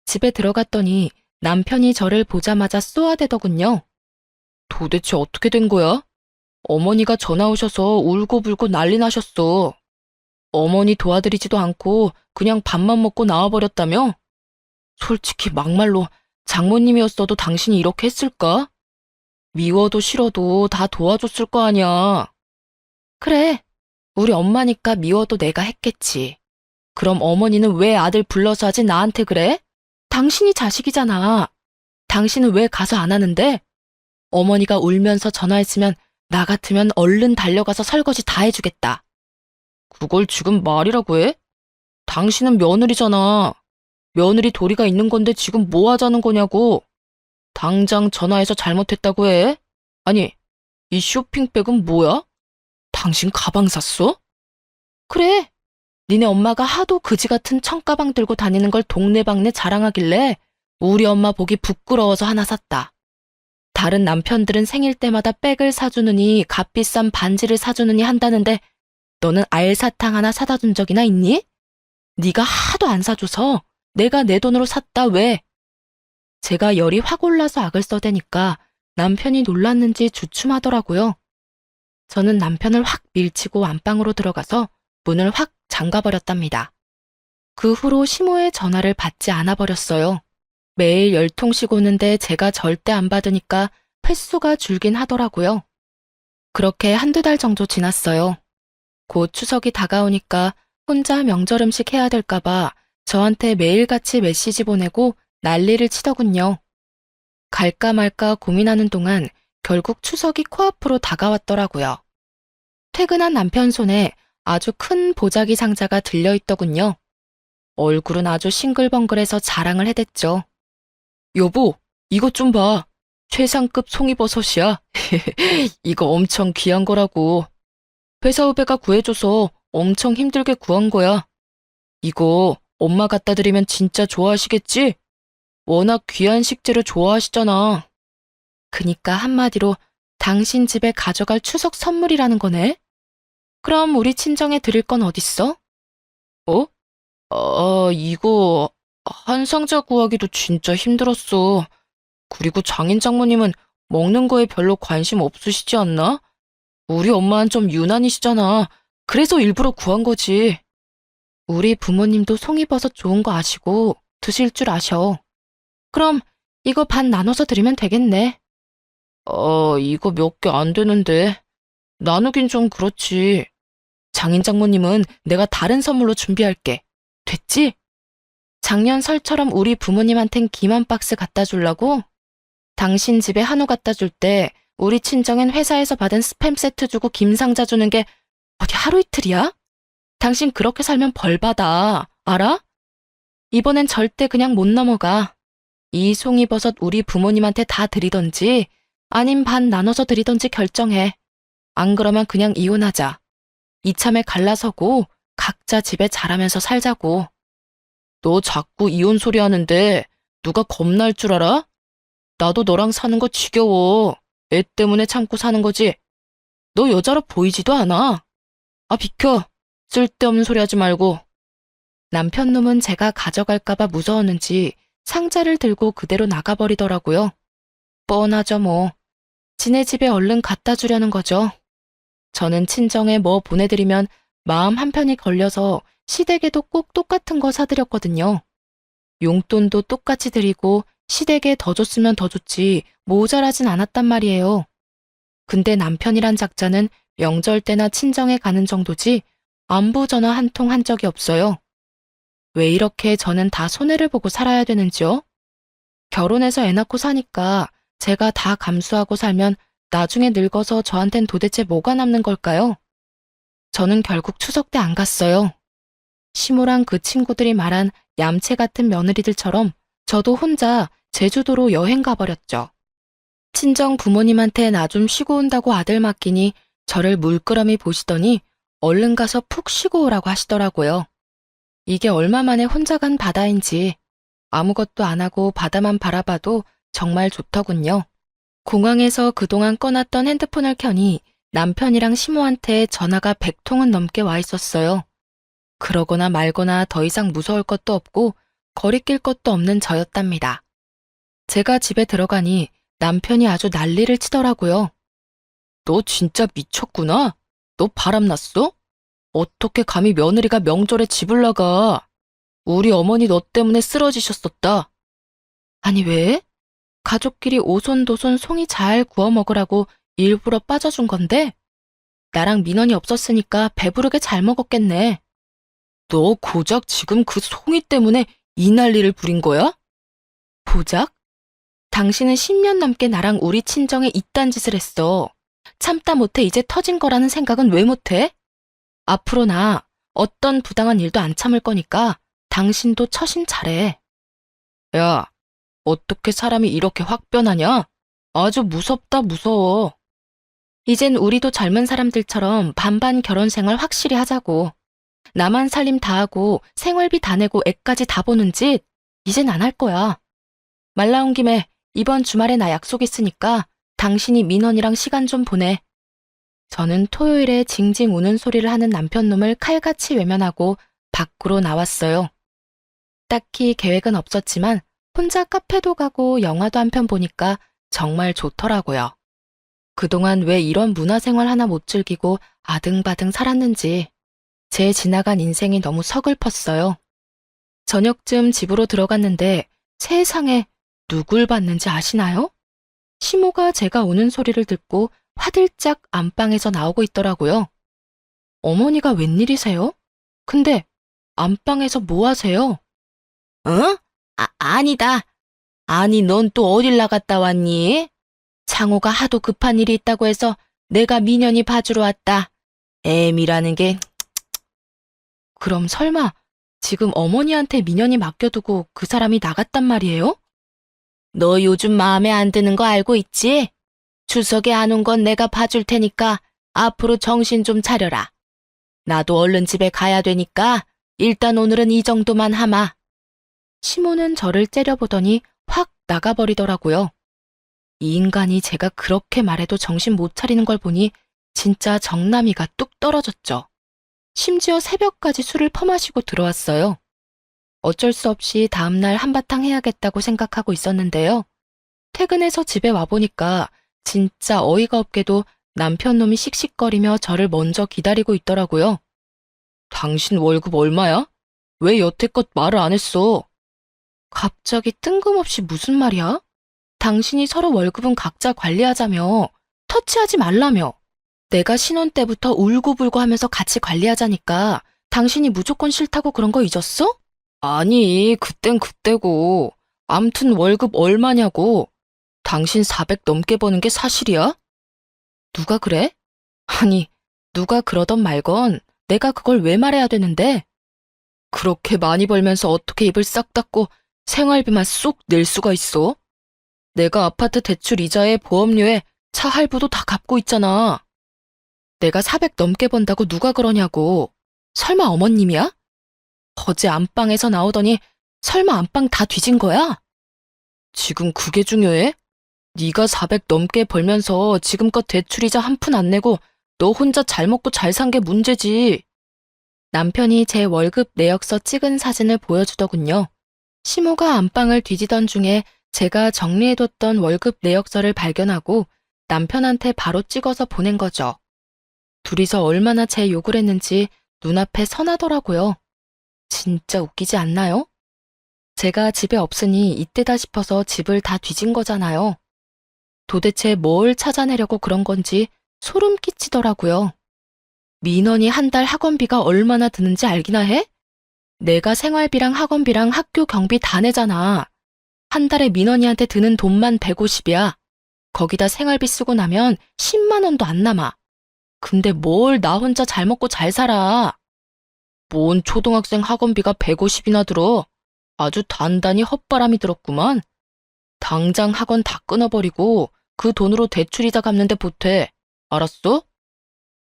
집에 들어갔더니 남편이 저를 보자마자 쏘아대더군요. 도대체 어떻게 된 거야? 어머니가 전화 오셔서 울고불고 난리 나셨어. 어머니 도와드리지도 않고 그냥 밥만 먹고 나와버렸다며? 솔직히 막말로 장모님이었어도 당신이 이렇게 했을까? 미워도 싫어도 다 도와줬을 거 아니야. 그래, 우리 엄마니까 미워도 내가 했겠지. 그럼 어머니는 왜 아들 불러서 하지 나한테 그래? 당신이 자식이잖아. 당신은 왜 가서 안 하는데? 어머니가 울면서 전화했으면 나 같으면 얼른 달려가서 설거지 다 해주겠다. 그걸 지금 말이라고 해? 당신은 며느리잖아. 며느리 도리가 있는 건데 지금 뭐 하자는 거냐고. 당장 전화해서 잘못했다고 해. 아니, 이 쇼핑백은 뭐야? 당신 가방 샀어? 그래. 니네 엄마가 하도 그지 같은 청가방 들고 다니는 걸 동네방네 자랑하길래 우리 엄마 보기 부끄러워서 하나 샀다. 다른 남편들은 생일 때마다 백을 사주느니 값비싼 반지를 사주느니 한다는데 너는 알사탕 하나 사다 준 적이나 있니? 네가 하도 안 사줘서 내가 내 돈으로 샀다 왜? 제가 열이 확 올라서 악을 써대니까 남편이 놀랐는지 주춤하더라고요. 저는 남편을 확 밀치고 안방으로 들어가서 문을 확 잠가버렸답니다. 그 후로 시모의 전화를 받지 않아 버렸어요. 매일 10통씩 오는데 제가 절대 안 받으니까 횟수가 줄긴 하더라고요. 그렇게 한두 달 정도 지났어요. 곧 추석이 다가오니까 혼자 명절 음식 해야 될까봐 저한테 매일같이 메시지 보내고 난리를 치더군요. 갈까 말까 고민하는 동안 결국 추석이 코앞으로 다가왔더라고요. 퇴근한 남편 손에 아주 큰 보자기 상자가 들려있더군요. 얼굴은 아주 싱글벙글해서 자랑을 해댔죠. 여보, 이것 좀 봐. 최상급 송이버섯이야. 이거 엄청 귀한 거라고. 회사 후배가 구해줘서 엄청 힘들게 구한 거야. 이거 엄마 갖다 드리면 진짜 좋아하시겠지? 워낙 귀한 식재료 좋아하시잖아. 그니까 한마디로 당신 집에 가져갈 추석 선물이라는 거네? 그럼 우리 친정에 드릴 건 어딨어? 어? 이거 한 상자 구하기도 진짜 힘들었어. 그리고 장인 장모님은 먹는 거에 별로 관심 없으시지 않나? 우리 엄마는 좀 유난이시잖아. 그래서 일부러 구한 거지. 우리 부모님도 송이버섯 좋은 거 아시고 드실 줄 아셔. 그럼 이거 반 나눠서 드리면 되겠네. 이거 몇 개 안 되는데. 나누긴 좀 그렇지. 장인 장모님은 내가 다른 선물로 준비할게. 됐지? 작년 설처럼 우리 부모님한텐 김 한 박스 갖다 주려고? 당신 집에 한우 갖다 줄 때 우리 친정엔 회사에서 받은 스팸 세트 주고 김 상자 주는 게 어디 하루 이틀이야? 당신 그렇게 살면 벌 받아. 알아? 이번엔 절대 그냥 못 넘어가. 이 송이버섯 우리 부모님한테 다 드리던지 아님 반 나눠서 드리던지 결정해. 안 그러면 그냥 이혼하자. 이참에 갈라서고 각자 집에 잘하면서 살자고. 너 자꾸 이혼 소리 하는데 누가 겁날 줄 알아? 나도 너랑 사는 거 지겨워. 애 때문에 참고 사는 거지. 너 여자로 보이지도 않아. 아, 비켜. 쓸데없는 소리 하지 말고. 남편 놈은 제가 가져갈까봐 무서웠는지 상자를 들고 그대로 나가버리더라고요. 뻔하죠 뭐. 지네 집에 얼른 갖다 주려는 거죠. 저는 친정에 뭐 보내드리면 마음 한편이 걸려서 시댁에도 꼭 똑같은 거 사드렸거든요. 용돈도 똑같이 드리고 시댁에 더 줬으면 더 줬지 모자라진 않았단 말이에요. 근데 남편이란 작자는 명절 때나 친정에 가는 정도지 안부 전화 한 통 한 적이 없어요. 왜 이렇게 저는 다 손해를 보고 살아야 되는지요? 결혼해서 애 낳고 사니까 제가 다 감수하고 살면 나중에 늙어서 저한텐 도대체 뭐가 남는 걸까요? 저는 결국 추석 때 안 갔어요. 시모랑 그 친구들이 말한 얌체 같은 며느리들처럼 저도 혼자 제주도로 여행 가버렸죠. 친정 부모님한테 나 좀 쉬고 온다고 아들 맡기니 저를 물끄러미 보시더니 얼른 가서 푹 쉬고 오라고 하시더라고요. 이게 얼마 만에 혼자 간 바다인지 아무것도 안 하고 바다만 바라봐도 정말 좋더군요. 공항에서 그동안 꺼놨던 핸드폰을 켜니 남편이랑 시모한테 전화가 100통은 넘게 와 있었어요. 그러거나 말거나 더 이상 무서울 것도 없고 거리낄 것도 없는 저였답니다. 제가 집에 들어가니 남편이 아주 난리를 치더라고요. 너 진짜 미쳤구나? 너 바람났어? 어떻게 감히 며느리가 명절에 집을 나가? 우리 어머니 너 때문에 쓰러지셨었다. 아니 왜? 가족끼리 오손도손 송이 잘 구워 먹으라고 일부러 빠져준 건데 나랑 민원이 없었으니까 배부르게 잘 먹었겠네. 너 고작 지금 그 송이 때문에 이 난리를 부린 거야? 보작? 당신은 10년 넘게 나랑 우리 친정에 이딴 짓을 했어. 참다 못해 이제 터진 거라는 생각은 왜 못해? 앞으로 나 어떤 부당한 일도 안 참을 거니까 당신도 처신 잘해. 야, 어떻게 사람이 이렇게 확 변하냐? 아주 무섭다, 무서워. 이젠 우리도 젊은 사람들처럼 반반 결혼 생활 확실히 하자고. 나만 살림 다 하고 생활비 다 내고 애까지 다 보는 짓 이젠 안 할 거야. 말 나온 김에 이번 주말에 나 약속 있으니까 당신이 민원이랑 시간 좀 보내. 저는 토요일에 징징 우는 소리를 하는 남편놈을 칼같이 외면하고 밖으로 나왔어요. 딱히 계획은 없었지만 혼자 카페도 가고 영화도 한 편 보니까 정말 좋더라고요. 그동안 왜 이런 문화생활 하나 못 즐기고 아등바등 살았는지 제 지나간 인생이 너무 서글펐어요. 저녁쯤 집으로 들어갔는데 세상에 누굴 봤는지 아시나요? 시모가 제가 우는 소리를 듣고 화들짝 안방에서 나오고 있더라고요. 어머니가 웬일이세요? 근데 안방에서 뭐 하세요? 어? 아니다. 아니, 넌 또 어딜 나갔다 왔니? 창호가 하도 급한 일이 있다고 해서 내가 민현이 봐주러 왔다. 애미라는 게. 그럼 설마 지금 어머니한테 민현이 맡겨두고 그 사람이 나갔단 말이에요? 너 요즘 마음에 안 드는 거 알고 있지? 추석에 안 온 건 내가 봐줄 테니까 앞으로 정신 좀 차려라. 나도 얼른 집에 가야 되니까 일단 오늘은 이 정도만 하마. 시모는 저를 째려보더니 확 나가버리더라고요. 이 인간이 제가 그렇게 말해도 정신 못 차리는 걸 보니 진짜 정남이가 뚝 떨어졌죠. 심지어 새벽까지 술을 퍼마시고 들어왔어요. 어쩔 수 없이 다음날 한바탕 해야겠다고 생각하고 있었는데요. 퇴근해서 집에 와보니까 진짜 어이가 없게도 남편놈이 씩씩거리며 저를 먼저 기다리고 있더라고요. 당신 월급 얼마야? 왜 여태껏 말을 안 했어? 갑자기 뜬금없이 무슨 말이야? 당신이 서로 월급은 각자 관리하자며 터치하지 말라며. 내가 신혼 때부터 울고불고 하면서 같이 관리하자니까 당신이 무조건 싫다고 그런 거 잊었어? 아니, 그땐 그때고. 암튼 월급 얼마냐고. 당신 400 넘게 버는 게 사실이야? 누가 그래? 아니, 누가 그러던 말건 내가 그걸 왜 말해야 되는데? 그렇게 많이 벌면서 어떻게 입을 싹 닫고 생활비만 쏙 낼 수가 있어? 내가 아파트 대출 이자에 보험료에 차 할부도 다 갚고 있잖아. 내가 400 넘게 번다고 누가 그러냐고. 설마 어머님이야? 어제 안방에서 나오더니 설마 안방 다 뒤진 거야? 지금 그게 중요해? 네가 400 넘게 벌면서 지금껏 대출이자 한 푼 안 내고 너 혼자 잘 먹고 잘 산 게 문제지. 남편이 제 월급 내역서 찍은 사진을 보여주더군요. 시모가 안방을 뒤지던 중에 제가 정리해뒀던 월급 내역서를 발견하고 남편한테 바로 찍어서 보낸 거죠. 둘이서 얼마나 제 욕을 했는지 눈앞에 선하더라고요. 진짜 웃기지 않나요? 제가 집에 없으니 이때다 싶어서 집을 다 뒤진 거잖아요. 도대체 뭘 찾아내려고 그런 건지 소름 끼치더라고요. 민원이 한 달 학원비가 얼마나 드는지 알기나 해? 내가 생활비랑 학원비랑 학교 경비 다 내잖아. 한 달에 민원이한테 드는 돈만 150이야. 거기다 생활비 쓰고 나면 10만 원도 안 남아. 근데 뭘 나 혼자 잘 먹고 잘 살아. 뭔 초등학생 학원비가 150이나 들어. 아주 단단히 헛바람이 들었구만. 당장 학원 다 끊어버리고 그 돈으로 대출이자 갚는데 보태. 알았어?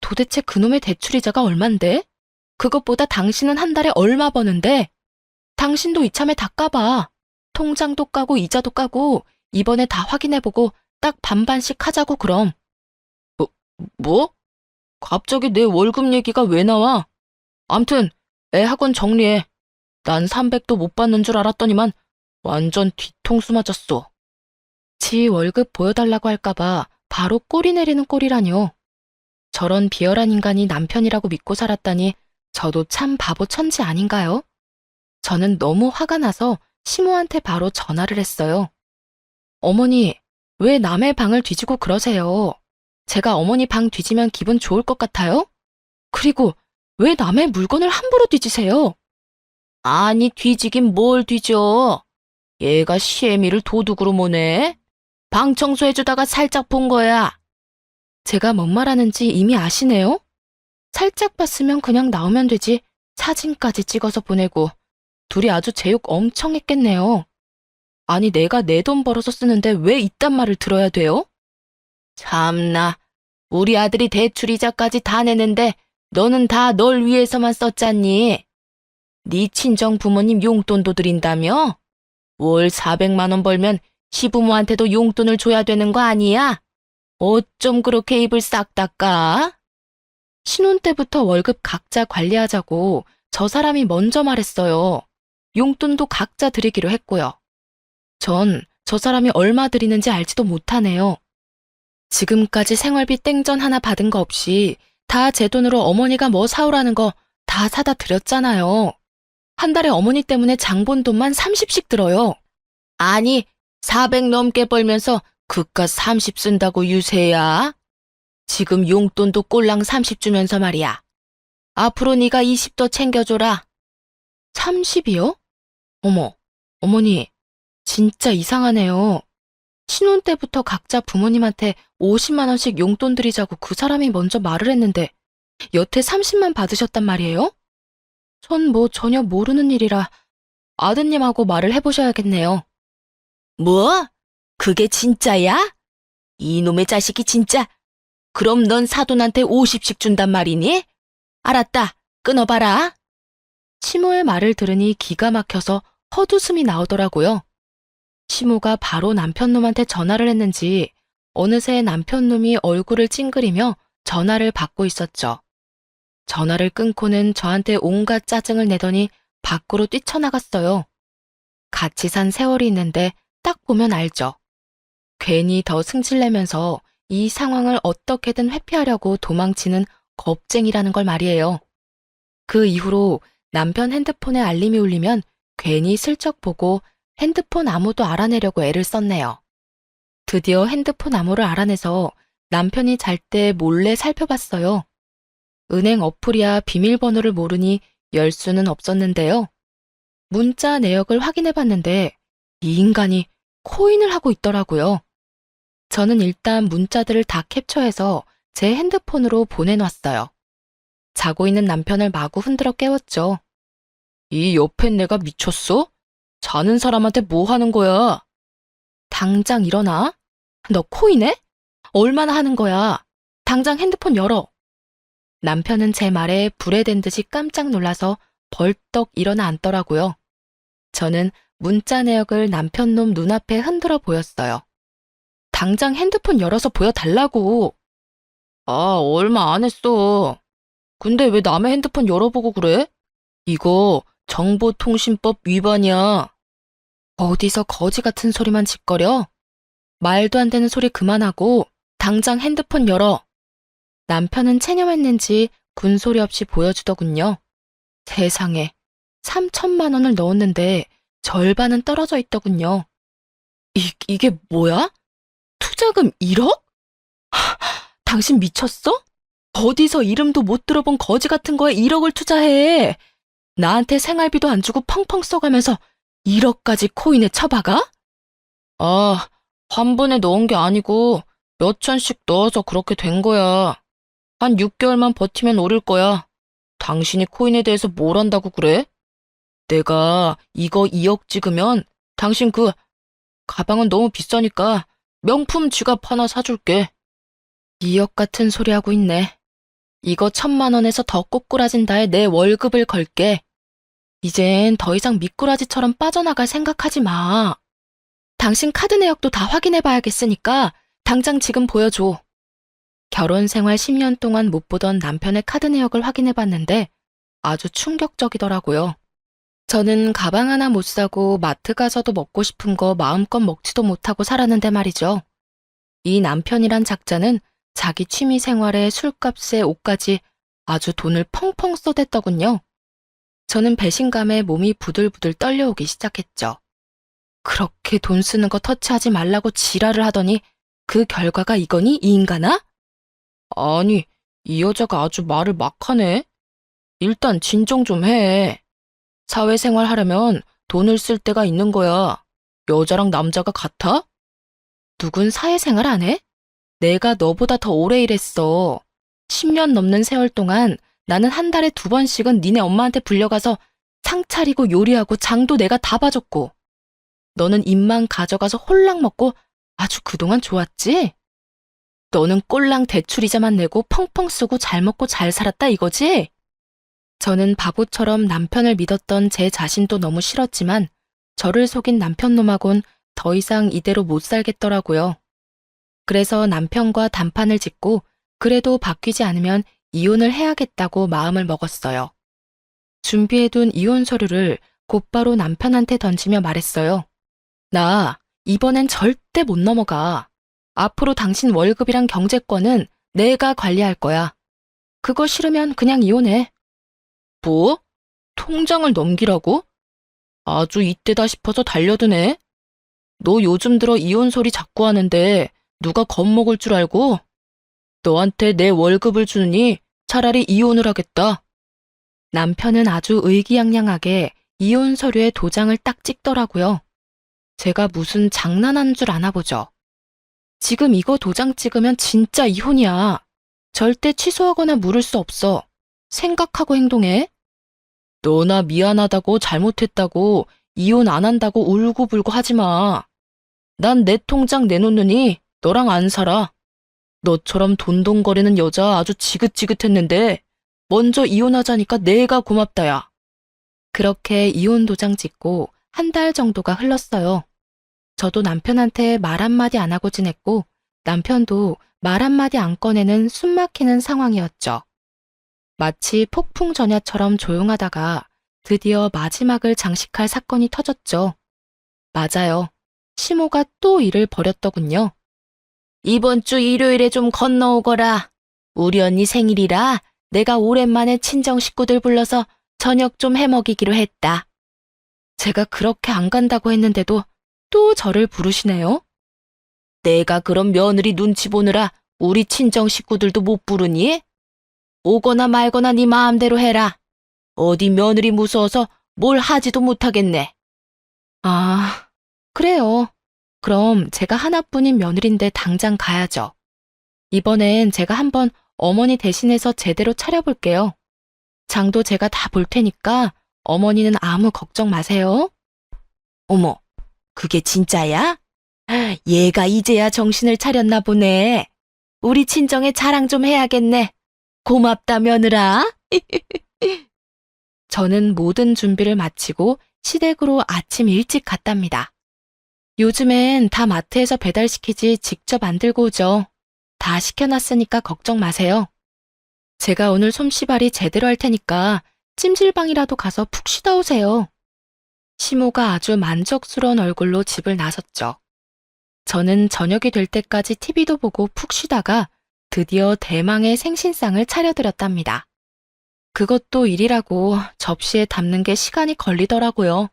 도대체 그놈의 대출이자가 얼만데? 그것보다 당신은 한 달에 얼마 버는데? 당신도 이참에 다 까봐. 통장도 까고 이자도 까고 이번에 다 확인해보고 딱 반반씩 하자고 그럼. 뭐? 갑자기 내 월급 얘기가 왜 나와? 암튼 애 학원 정리해. 난 300도 못 받는 줄 알았더니만 완전 뒤통수 맞았어. 지 월급 보여달라고 할까봐 바로 꼬리 내리는 꼴이라뇨. 저런 비열한 인간이 남편이라고 믿고 살았다니 저도 참 바보 천지 아닌가요? 저는 너무 화가 나서 시모한테 바로 전화를 했어요. 어머니, 왜 남의 방을 뒤지고 그러세요? 제가 어머니 방 뒤지면 기분 좋을 것 같아요? 그리고 왜 남의 물건을 함부로 뒤지세요? 아니, 뒤지긴 뭘 뒤져. 얘가 시애미를 도둑으로 모네. 방 청소해주다가 살짝 본 거야. 제가 뭔 말하는지 이미 아시네요? 살짝 봤으면 그냥 나오면 되지 사진까지 찍어서 보내고 둘이 아주 제욕 엄청 했겠네요. 아니 내가 내 돈 벌어서 쓰는데 왜 이딴 말을 들어야 돼요? 참나, 우리 아들이 대출 이자까지 다 내는데 너는 다 널 위해서만 썼잖니. 네 친정 부모님 용돈도 드린다며? 월 400만 원 벌면 시부모한테도 용돈을 줘야 되는 거 아니야? 어쩜 그렇게 입을 싹 닦아? 신혼 때부터 월급 각자 관리하자고 저 사람이 먼저 말했어요. 용돈도 각자 드리기로 했고요. 전 저 사람이 얼마 드리는지 알지도 못하네요. 지금까지 생활비 땡전 하나 받은 거 없이 다 제 돈으로 어머니가 뭐 사오라는 거 다 사다 드렸잖아요. 한 달에 어머니 때문에 장 본 돈만 30씩 들어요. 아니, 400 넘게 벌면서 그깟 30 쓴다고 유세야? 지금 용돈도 꼴랑 30 주면서 말이야. 앞으로 네가 20 더 챙겨줘라. 30이요? 어머, 어머니, 진짜 이상하네요. 신혼 때부터 각자 부모님한테 50만 원씩 용돈 드리자고 그 사람이 먼저 말을 했는데 여태 30만 받으셨단 말이에요? 전 뭐 전혀 모르는 일이라 아드님하고 말을 해보셔야겠네요. 뭐? 그게 진짜야? 이놈의 자식이 진짜? 그럼 넌 사돈한테 50씩 준단 말이니? 알았다. 끊어봐라. 시모의 말을 들으니 기가 막혀서 헛웃음이 나오더라고요. 시모가 바로 남편놈한테 전화를 했는지 어느새 남편놈이 얼굴을 찡그리며 전화를 받고 있었죠. 전화를 끊고는 저한테 온갖 짜증을 내더니 밖으로 뛰쳐나갔어요. 같이 산 세월이 있는데 딱 보면 알죠. 괜히 더 승질내면서 이 상황을 어떻게든 회피하려고 도망치는 겁쟁이라는 걸 말이에요. 그 이후로 남편 핸드폰에 알림이 울리면 괜히 슬쩍 보고 핸드폰 암호도 알아내려고 애를 썼네요. 드디어 핸드폰 암호를 알아내서 남편이 잘 때 몰래 살펴봤어요. 은행 어플이야 비밀번호를 모르니 열 수는 없었는데요. 문자 내역을 확인해봤는데 이 인간이 코인을 하고 있더라고요. 저는 일단 문자들을 다 캡처해서 제 핸드폰으로 보내놨어요. 자고 있는 남편을 마구 흔들어 깨웠죠. 이 옆에 내가 미쳤어? 자는 사람한테 뭐 하는 거야? 당장 일어나? 너 코인해? 얼마나 하는 거야? 당장 핸드폰 열어. 남편은 제 말에 불에 댄 듯이 깜짝 놀라서 벌떡 일어나 앉더라고요. 저는 문자 내역을 남편 놈 눈앞에 흔들어 보였어요. 당장 핸드폰 열어서 보여달라고. 아, 얼마 안 했어. 근데 왜 남의 핸드폰 열어보고 그래? 이거 정보통신법 위반이야. 어디서 거지 같은 소리만 짓거려? 말도 안 되는 소리 그만하고 당장 핸드폰 열어. 남편은 체념했는지 군소리 없이 보여주더군요. 세상에 3천만 원을 넣었는데 절반은 떨어져 있더군요. 이게 뭐야? 투자금 1억? 당신 미쳤어? 어디서 이름도 못 들어본 거지 같은 거에 1억을 투자해. 나한테 생활비도 안 주고 펑펑 써가면서 1억까지 코인에 쳐박아? 아, 한 번에 넣은 게 아니고 몇 천씩 넣어서 그렇게 된 거야. 한 6개월만 버티면 오를 거야. 당신이 코인에 대해서 뭘 안다고 그래? 내가 이거 2억 찍으면 당신 그 가방은 너무 비싸니까 명품 지갑 하나 사줄게. 2억 같은 소리 하고 있네. 이거 1,000만 원에서 더 꼬꾸라진다에 내 월급을 걸게. 이젠 더 이상 미꾸라지처럼 빠져나갈 생각하지 마. 당신 카드 내역도 다 확인해봐야겠으니까 당장 지금 보여줘. 결혼 생활 10년 동안 못 보던 남편의 카드 내역을 확인해봤는데 아주 충격적이더라고요. 저는 가방 하나 못 사고 마트 가서도 먹고 싶은 거 마음껏 먹지도 못하고 살았는데 말이죠. 이 남편이란 작자는 자기 취미 생활에 술값에 옷까지 아주 돈을 펑펑 쏟았더군요. 저는 배신감에 몸이 부들부들 떨려오기 시작했죠. 그렇게 돈 쓰는 거 터치하지 말라고 지랄을 하더니 그 결과가 이거니, 이 인간아? 아니, 이 여자가 아주 말을 막 하네. 일단 진정 좀 해. 사회생활 하려면 돈을 쓸 때가 있는 거야. 여자랑 남자가 같아? 누군 사회생활 안 해? 내가 너보다 더 오래 일했어. 10년 넘는 세월 동안 나는 한 달에 2번씩은 니네 엄마한테 불려가서 상 차리고 요리하고 장도 내가 다 봐줬고. 너는 입만 가져가서 홀랑 먹고 아주 그동안 좋았지? 너는 꼴랑 대출이자만 내고 펑펑 쓰고 잘 먹고 잘 살았다 이거지? 저는 바보처럼 남편을 믿었던 제 자신도 너무 싫었지만 저를 속인 남편놈하곤 더 이상 이대로 못 살겠더라고요. 그래서 남편과 단판을 짓고 그래도 바뀌지 않으면 이혼을 해야겠다고 마음을 먹었어요. 준비해둔 이혼 서류를 곧바로 남편한테 던지며 말했어요. 나 이번엔 절대 못 넘어가. 앞으로 당신 월급이랑 경제권은 내가 관리할 거야. 그거 싫으면 그냥 이혼해. 뭐? 통장을 넘기라고? 아주 이때다 싶어서 달려드네. 너 요즘 들어 이혼 소리 자꾸 하는데 누가 겁먹을 줄 알고? 너한테 내 월급을 주느니 차라리 이혼을 하겠다. 남편은 아주 의기양양하게 이혼 서류에 도장을 딱 찍더라고요. 제가 무슨 장난하는 줄 아나 보죠. 지금 이거 도장 찍으면 진짜 이혼이야. 절대 취소하거나 물을 수 없어. 생각하고 행동해. 너나 미안하다고 잘못했다고 이혼 안 한다고 울고불고 하지 마. 난 내 통장 내놓느니 너랑 안 살아. 너처럼 돈돈거리는 여자 아주 지긋지긋했는데 먼저 이혼하자니까 내가 고맙다야. 그렇게 이혼 도장 찍고 한 달 정도가 흘렀어요. 저도 남편한테 말 한마디 안 하고 지냈고 남편도 말 한마디 안 꺼내는 숨막히는 상황이었죠. 마치 폭풍 전야처럼 조용하다가 드디어 마지막을 장식할 사건이 터졌죠. 맞아요. 시모가 또 일을 벌였더군요. 이번 주 일요일에 좀 건너오거라. 우리 언니 생일이라 내가 오랜만에 친정 식구들 불러서 저녁 좀 해먹이기로 했다. 제가 그렇게 안 간다고 했는데도 또 저를 부르시네요. 내가 그럼 며느리 눈치 보느라 우리 친정 식구들도 못 부르니? 오거나 말거나 네 마음대로 해라. 어디 며느리 무서워서 뭘 하지도 못하겠네. 아, 그래요. 그럼 제가 하나뿐인 며느리인데 당장 가야죠. 이번엔 제가 한번 어머니 대신해서 제대로 차려볼게요. 장도 제가 다 볼 테니까 어머니는 아무 걱정 마세요. 어머, 그게 진짜야? 얘가 이제야 정신을 차렸나 보네. 우리 친정에 자랑 좀 해야겠네. 고맙다 며느라. 저는 모든 준비를 마치고 시댁으로 아침 일찍 갔답니다. 요즘엔 다 마트에서 배달시키지 직접 안 들고 오죠. 다 시켜놨으니까 걱정 마세요. 제가 오늘 솜씨발이 제대로 할 테니까 찜질방이라도 가서 푹 쉬다 오세요. 시모가 아주 만족스러운 얼굴로 집을 나섰죠. 저는 저녁이 될 때까지 TV도 보고 푹 쉬다가 드디어 대망의 생신상을 차려드렸답니다. 그것도 일이라고 접시에 담는 게 시간이 걸리더라고요.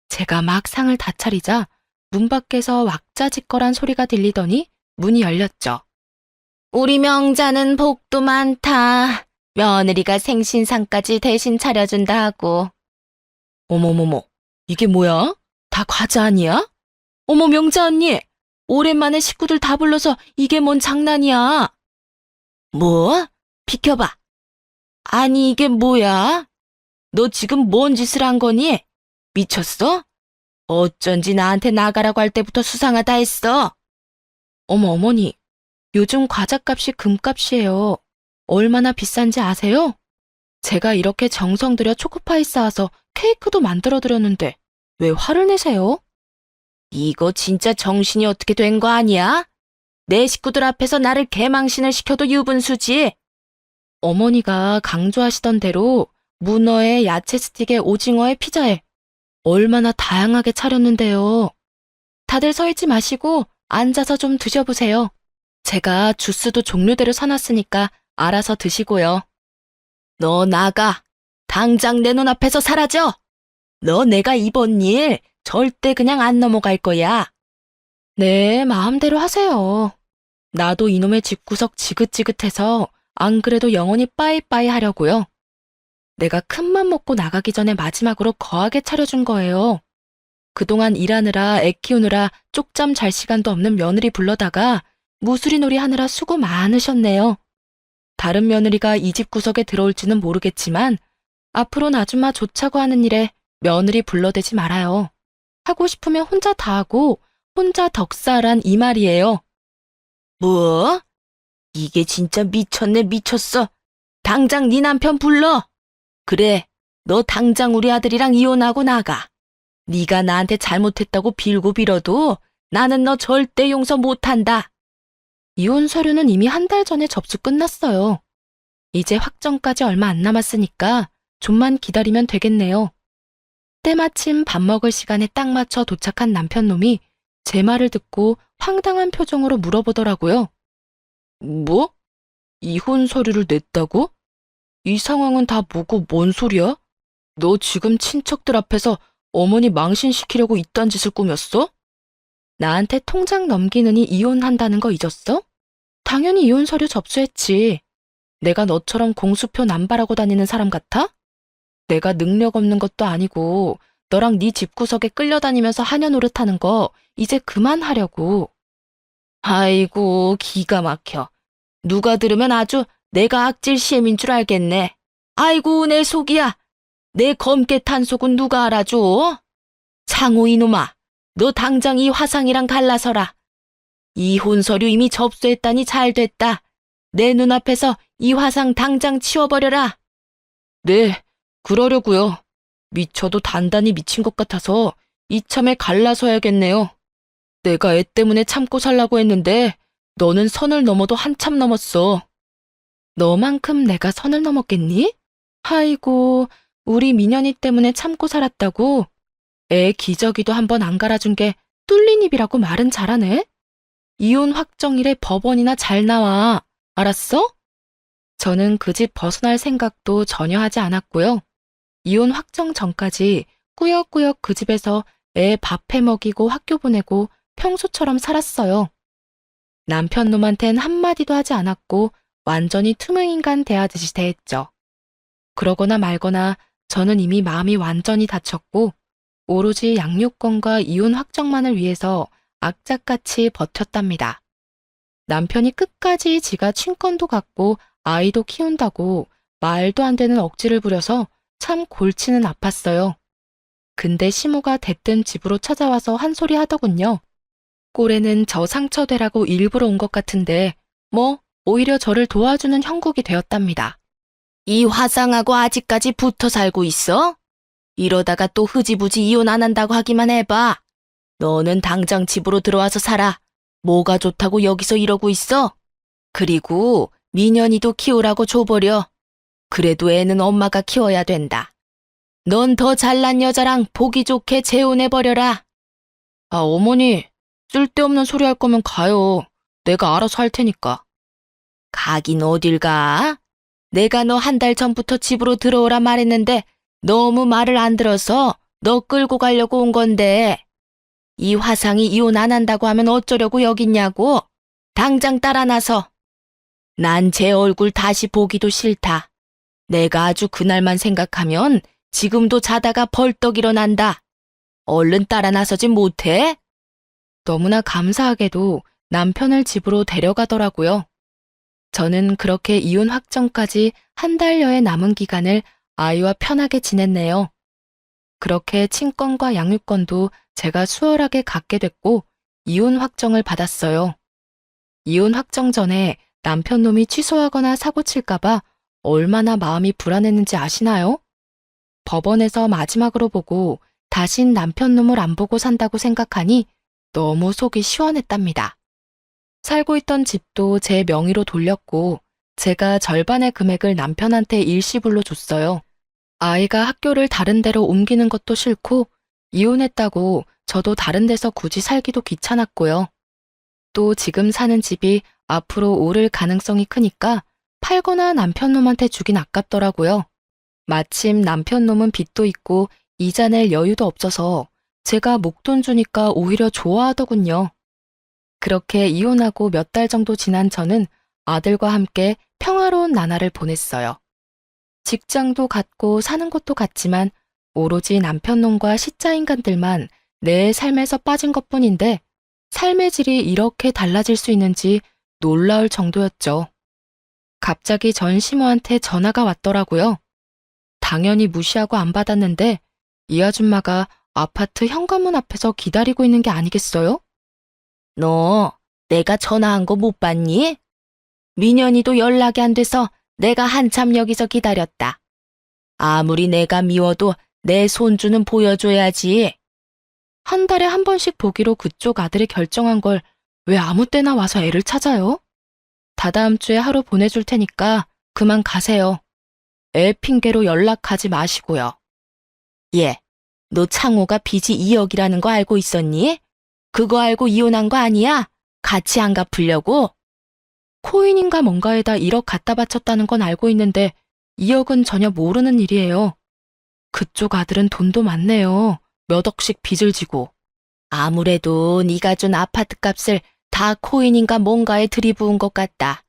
제가 막 상을 다 차리자 문 밖에서 왁자지껄한 소리가 들리더니 문이 열렸죠. 우리 명자는 복도 많다. 며느리가 생신상까지 대신 차려준다 하고. 어머머머, 이게 뭐야? 다 과자 아니야? 어머 명자 언니, 오랜만에 식구들 다 불러서 이게 뭔 장난이야? 뭐? 비켜봐. 아니 이게 뭐야? 너 지금 뭔 짓을 한 거니? 미쳤어? 어쩐지 나한테 나가라고 할 때부터 수상하다 했어. 어머 어머니, 요즘 과자값이 금값이에요. 얼마나 비싼지 아세요? 제가 이렇게 정성 들여 초코파이 쌓아서 케이크도 만들어드렸는데 왜 화를 내세요? 이거 진짜 정신이 어떻게 된 거 아니야? 내 식구들 앞에서 나를 개망신을 시켜도 유분수지. 어머니가 강조하시던 대로 문어에 야채 스틱에 오징어에 피자에 얼마나 다양하게 차렸는데요. 다들 서 있지 마시고 앉아서 좀 드셔보세요. 제가 주스도 종류대로 사놨으니까 알아서 드시고요. 너 나가. 당장 내 눈앞에서 사라져. 너 내가 이번 일 절대 그냥 안 넘어갈 거야. 네, 마음대로 하세요. 나도 이놈의 집구석 지긋지긋해서 안 그래도 영원히 빠이빠이 하려고요. 내가 큰맘 먹고 나가기 전에 마지막으로 거하게 차려준 거예요. 그동안 일하느라 애 키우느라 쪽잠 잘 시간도 없는 며느리 불러다가 무수리놀이 하느라 수고 많으셨네요. 다른 며느리가 이 집 구석에 들어올지는 모르겠지만 앞으로는 아줌마 좋자고 하는 일에 며느리 불러대지 말아요. 하고 싶으면 혼자 다 하고 혼자 덕사란 이 말이에요. 뭐? 이게 진짜 미쳤네 미쳤어. 당장 네 남편 불러. 그래, 너 당장 우리 아들이랑 이혼하고 나가. 네가 나한테 잘못했다고 빌고 빌어도 나는 너 절대 용서 못한다. 이혼 서류는 이미 한 달 전에 접수 끝났어요. 이제 확정까지 얼마 안 남았으니까 좀만 기다리면 되겠네요. 때마침 밥 먹을 시간에 딱 맞춰 도착한 남편놈이 제 말을 듣고 황당한 표정으로 물어보더라고요. 뭐? 이혼 서류를 냈다고? 이 상황은 다 뭐고 뭔 소리야? 너 지금 친척들 앞에서 어머니 망신시키려고 이딴 짓을 꾸몄어? 나한테 통장 넘기느니 이혼한다는 거 잊었어? 당연히 이혼 서류 접수했지. 내가 너처럼 공수표 남발하고 다니는 사람 같아? 내가 능력 없는 것도 아니고 너랑 네 집구석에 끌려다니면서 하녀 노릇하는 거 이제 그만하려고. 아이고 기가 막혀. 누가 들으면 아주 내가 악질 시엠인 줄 알겠네. 아이고 내 속이야. 내 검게 탄 속은 누가 알아줘? 상호 이놈아, 너 당장 이 화상이랑 갈라서라. 이혼 서류 이미 접수했다니 잘됐다. 내 눈앞에서 이 화상 당장 치워버려라. 네, 그러려고요. 미쳐도 단단히 미친 것 같아서 이참에 갈라서야겠네요. 내가 애 때문에 참고 살라고 했는데 너는 선을 넘어도 한참 넘었어. 너만큼 내가 선을 넘었겠니? 아이고, 우리 민현이 때문에 참고 살았다고? 애 기저귀도 한번 안 갈아준 게 뚫린 입이라고 말은 잘하네? 이혼 확정일에 법원이나 잘 나와. 알았어? 저는 그 집 벗어날 생각도 전혀 하지 않았고요. 이혼 확정 전까지 꾸역꾸역 그 집에서 애 밥해 먹이고 학교 보내고 평소처럼 살았어요. 남편 놈한텐 한마디도 하지 않았고 완전히 투명인간 대하듯이 대했죠. 그러거나 말거나 저는 이미 마음이 완전히 다쳤고 오로지 양육권과 이혼 확정만을 위해서 악착같이 버텼답니다. 남편이 끝까지 지가 친권도 갖고 아이도 키운다고 말도 안 되는 억지를 부려서 참 골치는 아팠어요. 근데 시모가 대뜸 집으로 찾아와서 한 소리 하더군요. 꼴에는 저 상처되라고 일부러 온 것 같은데 뭐 오히려 저를 도와주는 형국이 되었답니다. 이 화상하고 아직까지 붙어 살고 있어? 이러다가 또 흐지부지 이혼 안 한다고 하기만 해봐. 너는 당장 집으로 들어와서 살아. 뭐가 좋다고 여기서 이러고 있어? 그리고 민현이도 키우라고 줘버려. 그래도 애는 엄마가 키워야 된다. 넌 더 잘난 여자랑 보기 좋게 재혼해버려라. 아, 어머니, 쓸데없는 소리 할 거면 가요. 내가 알아서 할 테니까. 가긴 어딜 가? 내가 너 한 달 전부터 집으로 들어오라 말했는데 너무 말을 안 들어서 너 끌고 가려고 온 건데. 이 화상이 이혼 안 한다고 하면 어쩌려고 여기 있냐고. 당장 따라 나서. 난 제 얼굴 다시 보기도 싫다. 내가 아주 그날만 생각하면 지금도 자다가 벌떡 일어난다. 얼른 따라 나서지 못해? 너무나 감사하게도 남편을 집으로 데려가더라고요. 저는 그렇게 이혼 확정까지 한 달여의 남은 기간을 아이와 편하게 지냈네요. 그렇게 친권과 양육권도 제가 수월하게 갖게 됐고 이혼 확정을 받았어요. 이혼 확정 전에 남편 놈이 취소하거나 사고 칠까봐 얼마나 마음이 불안했는지 아시나요? 법원에서 마지막으로 보고 다신 남편 놈을 안 보고 산다고 생각하니 너무 속이 시원했답니다. 살고 있던 집도 제 명의로 돌렸고 제가 절반의 금액을 남편한테 일시불로 줬어요. 아이가 학교를 다른 데로 옮기는 것도 싫고 이혼했다고 저도 다른 데서 굳이 살기도 귀찮았고요. 또 지금 사는 집이 앞으로 오를 가능성이 크니까 팔거나 남편 놈한테 주긴 아깝더라고요. 마침 남편 놈은 빚도 있고 이자 낼 여유도 없어서 제가 목돈 주니까 오히려 좋아하더군요. 그렇게 이혼하고 몇 달 정도 지난 저는 아들과 함께 평화로운 나날을 보냈어요. 직장도 같고 사는 곳도 같지만 오로지 남편 놈과 시자 인간들만 내 삶에서 빠진 것뿐인데 삶의 질이 이렇게 달라질 수 있는지 놀라울 정도였죠. 갑자기 전 시모한테 전화가 왔더라고요. 당연히 무시하고 안 받았는데 이 아줌마가 아파트 현관문 앞에서 기다리고 있는 게 아니겠어요? 너 내가 전화한 거 못 봤니? 민현이도 연락이 안 돼서 내가 한참 여기서 기다렸다. 아무리 내가 미워도 내 손주는 보여줘야지. 한 달에 한 번씩 보기로 그쪽 아들이 결정한 걸 왜 아무 때나 와서 애를 찾아요? 다다음 주에 하루 보내줄 테니까 그만 가세요. 애 핑계로 연락하지 마시고요. 얘, 너 창호가 빚이 2억이라는 거 알고 있었니? 그거 알고 이혼한 거 아니야? 같이 안 갚으려고? 코인인가 뭔가에다 1억 갖다 바쳤다는 건 알고 있는데 2억은 전혀 모르는 일이에요. 그쪽 아들은 돈도 많네요. 몇 억씩 빚을 지고. 아무래도 네가 준 아파트 값을 다 코인인가 뭔가에 들이부은 것 같다.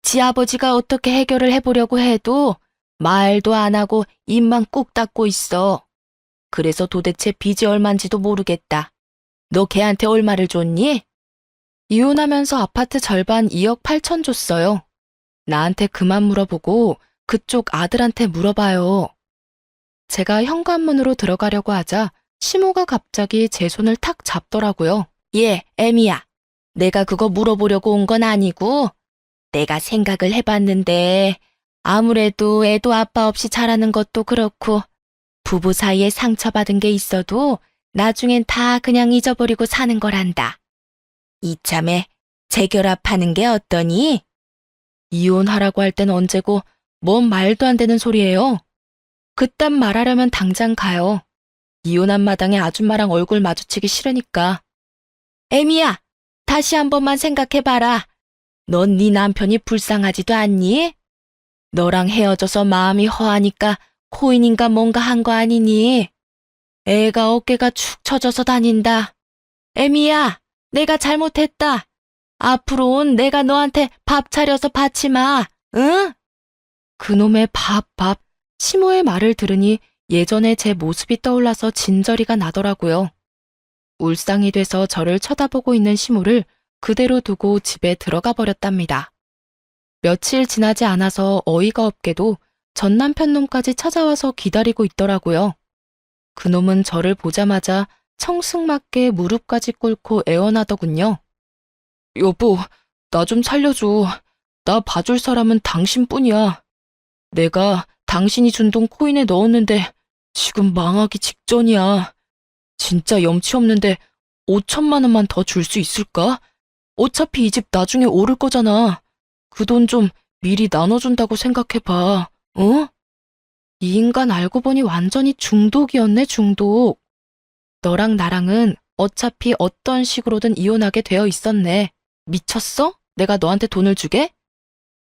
지 아버지가 어떻게 해결을 해보려고 해도 말도 안 하고 입만 꾹 닫고 있어. 그래서 도대체 빚이 얼만지도 모르겠다. 너 걔한테 얼마를 줬니? 이혼하면서 아파트 절반 2억 8천 줬어요. 나한테 그만 물어보고 그쪽 아들한테 물어봐요. 제가 현관문으로 들어가려고 하자 시모가 갑자기 제 손을 탁 잡더라고요. 얘, 애미야. 내가 그거 물어보려고 온 건 아니고 내가 생각을 해봤는데 아무래도 애도 아빠 없이 자라는 것도 그렇고 부부 사이에 상처받은 게 있어도 나중엔 다 그냥 잊어버리고 사는 거란다. 이참에 재결합하는 게 어떠니? 이혼하라고 할 땐 언제고 뭔 말도 안 되는 소리예요. 그딴 말하려면 당장 가요. 이혼한 마당에 아줌마랑 얼굴 마주치기 싫으니까. 애미야, 다시 한 번만 생각해봐라. 넌 네 남편이 불쌍하지도 않니? 너랑 헤어져서 마음이 허하니까 코인인가 뭔가 한 거 아니니? 애가 어깨가 축 처져서 다닌다. 애미야, 내가 잘못했다. 앞으로는 내가 너한테 밥 차려서 받지 마, 응? 그놈의 밥. 시모의 말을 들으니 예전에 제 모습이 떠올라서 진저리가 나더라고요. 울상이 돼서 저를 쳐다보고 있는 시모를 그대로 두고 집에 들어가 버렸답니다. 며칠 지나지 않아서 어이가 없게도 전 남편 놈까지 찾아와서 기다리고 있더라고요. 그놈은 저를 보자마자 청승맞게 무릎까지 꿇고 애원하더군요. 여보, 나 좀 살려줘. 나 봐줄 사람은 당신뿐이야. 내가 당신이 준 돈 코인에 넣었는데 지금 망하기 직전이야. 진짜 염치 없는데 5천만 원만 더 줄 수 있을까? 어차피 이 집 나중에 오를 거잖아. 그 돈 좀 미리 나눠준다고 생각해봐. 어? 이 인간 알고 보니 완전히 중독이었네, 중독. 너랑 나랑은 어차피 어떤 식으로든 이혼하게 되어 있었네. 미쳤어? 내가 너한테 돈을 주게?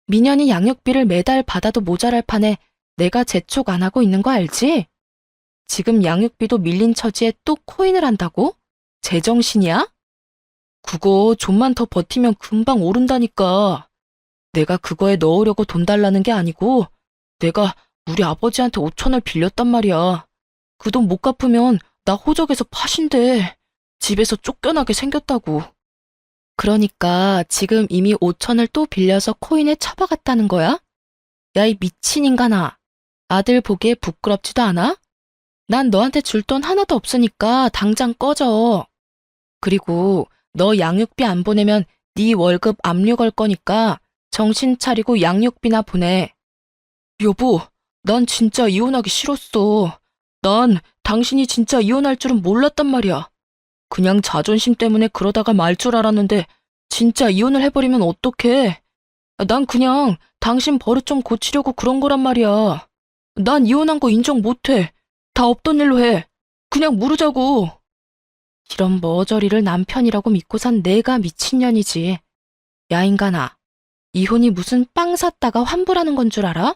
민현이 양육비를 매달 받아도 모자랄 판에 내가 재촉 안 하고 있는 거 알지? 지금 양육비도 밀린 처지에 또 코인을 한다고? 제정신이야? 그거 좀만 더 버티면 금방 오른다니까. 내가 그거에 넣으려고 돈 달라는 게 아니고 내가 우리 아버지한테 5천을 빌렸단 말이야. 그 돈 못 갚으면 나 호적에서 파신대. 집에서 쫓겨나게 생겼다고. 그러니까 지금 이미 5천을 또 빌려서 코인에 처박았다는 거야? 야, 이 미친 인간아. 아들 보기에 부끄럽지도 않아? 난 너한테 줄 돈 하나도 없으니까 당장 꺼져. 그리고 너 양육비 안 보내면 네 월급 압류 걸 거니까 정신 차리고 양육비나 보내. 여보, 난 진짜 이혼하기 싫었어. 난 당신이 진짜 이혼할 줄은 몰랐단 말이야. 그냥 자존심 때문에 그러다가 말 줄 알았는데 진짜 이혼을 해버리면 어떡해. 난 그냥 당신 버릇 좀 고치려고 그런 거란 말이야. 난 이혼한 거 인정 못해. 다 없던 일로 해. 그냥 무르자고. 이런 머저리를 남편이라고 믿고 산 내가 미친년이지. 야, 인간아. 이혼이 무슨 빵 샀다가 환불하는 건 줄 알아?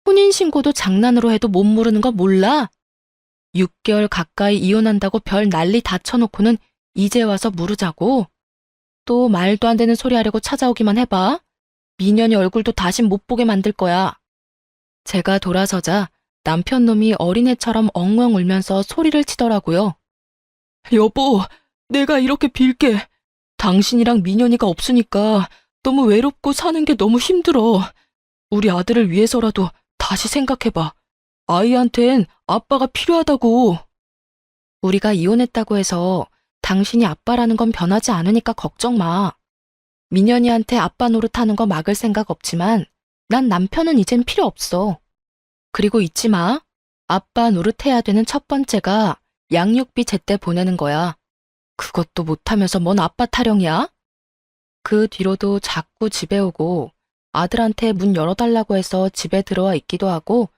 혼인신고도 장난으로 해도 못 모르는 거 몰라? 6개월 가까이 이혼한다고 별 난리 다 쳐놓고는 이제 와서 무르자고? 또 말도 안 되는 소리 하려고 찾아오기만 해봐. 미년이 얼굴도 다신 못 보게 만들 거야. 제가 돌아서자 남편 놈이 어린애처럼 엉엉 울면서 소리를 치더라고요. 여보, 내가 이렇게 빌게. 당신이랑 민현이가 없으니까 너무 외롭고 사는 게 너무 힘들어. 우리 아들을 위해서라도 다시 생각해봐. 아이한텐 아빠가 필요하다고. 우리가 이혼했다고 해서 당신이 아빠라는 건 변하지 않으니까 걱정 마. 민현이한테 아빠 노릇하는 거 막을 생각 없지만 난 남편은 이젠 필요 없어. 그리고 잊지 마. 아빠 노릇해야 되는 첫 번째가 양육비 제때 보내는 거야. 그것도 못하면서 뭔 아빠 타령이야? 그 뒤로도 자꾸 집에 오고 아들한테 문 열어달라고 해서 집에 들어와 있기도 하고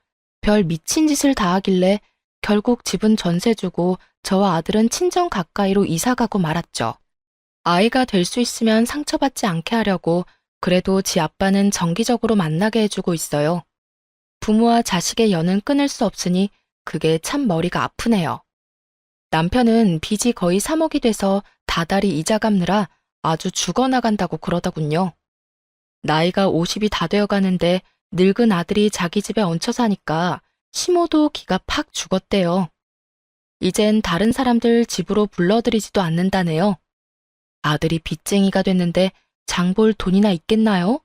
별 미친 짓을 다 하길래 결국 집은 전세 주고 저와 아들은 친정 가까이로 이사 가고 말았죠. 아이가 될 수 있으면 상처받지 않게 하려고 그래도 지 아빠는 정기적으로 만나게 해주고 있어요. 부모와 자식의 연은 끊을 수 없으니 그게 참 머리가 아프네요. 남편은 빚이 거의 3억이 돼서 다달이 이자 갚느라 아주 죽어나간다고 그러더군요. 나이가 50이 다 되어 가는데 늙은 아들이 자기 집에 얹혀 사니까 시모도 기가 팍 죽었대요. 이젠 다른 사람들 집으로 불러들이지도 않는다네요. 아들이 빚쟁이가 됐는데 장 볼 돈이나 있겠나요?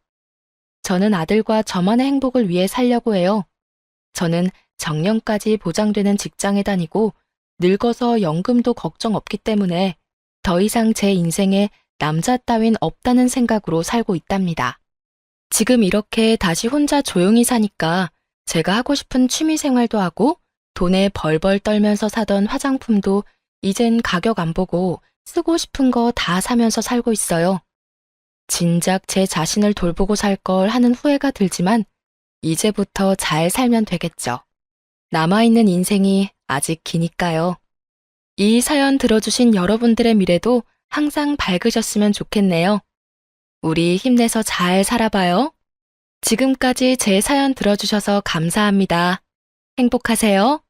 저는 아들과 저만의 행복을 위해 살려고 해요. 저는 정년까지 보장되는 직장에 다니고 늙어서 연금도 걱정 없기 때문에 더 이상 제 인생에 남자 따윈 없다는 생각으로 살고 있답니다. 지금 이렇게 다시 혼자 조용히 사니까 제가 하고 싶은 취미 생활도 하고 돈에 벌벌 떨면서 사던 화장품도 이젠 가격 안 보고 쓰고 싶은 거 다 사면서 살고 있어요. 진작 제 자신을 돌보고 살 걸 하는 후회가 들지만 이제부터 잘 살면 되겠죠. 남아있는 인생이 아직 기니까요. 이 사연 들어주신 여러분들의 미래도 항상 밝으셨으면 좋겠네요. 우리 힘내서 잘 살아봐요. 지금까지 제 사연 들어주셔서 감사합니다. 행복하세요.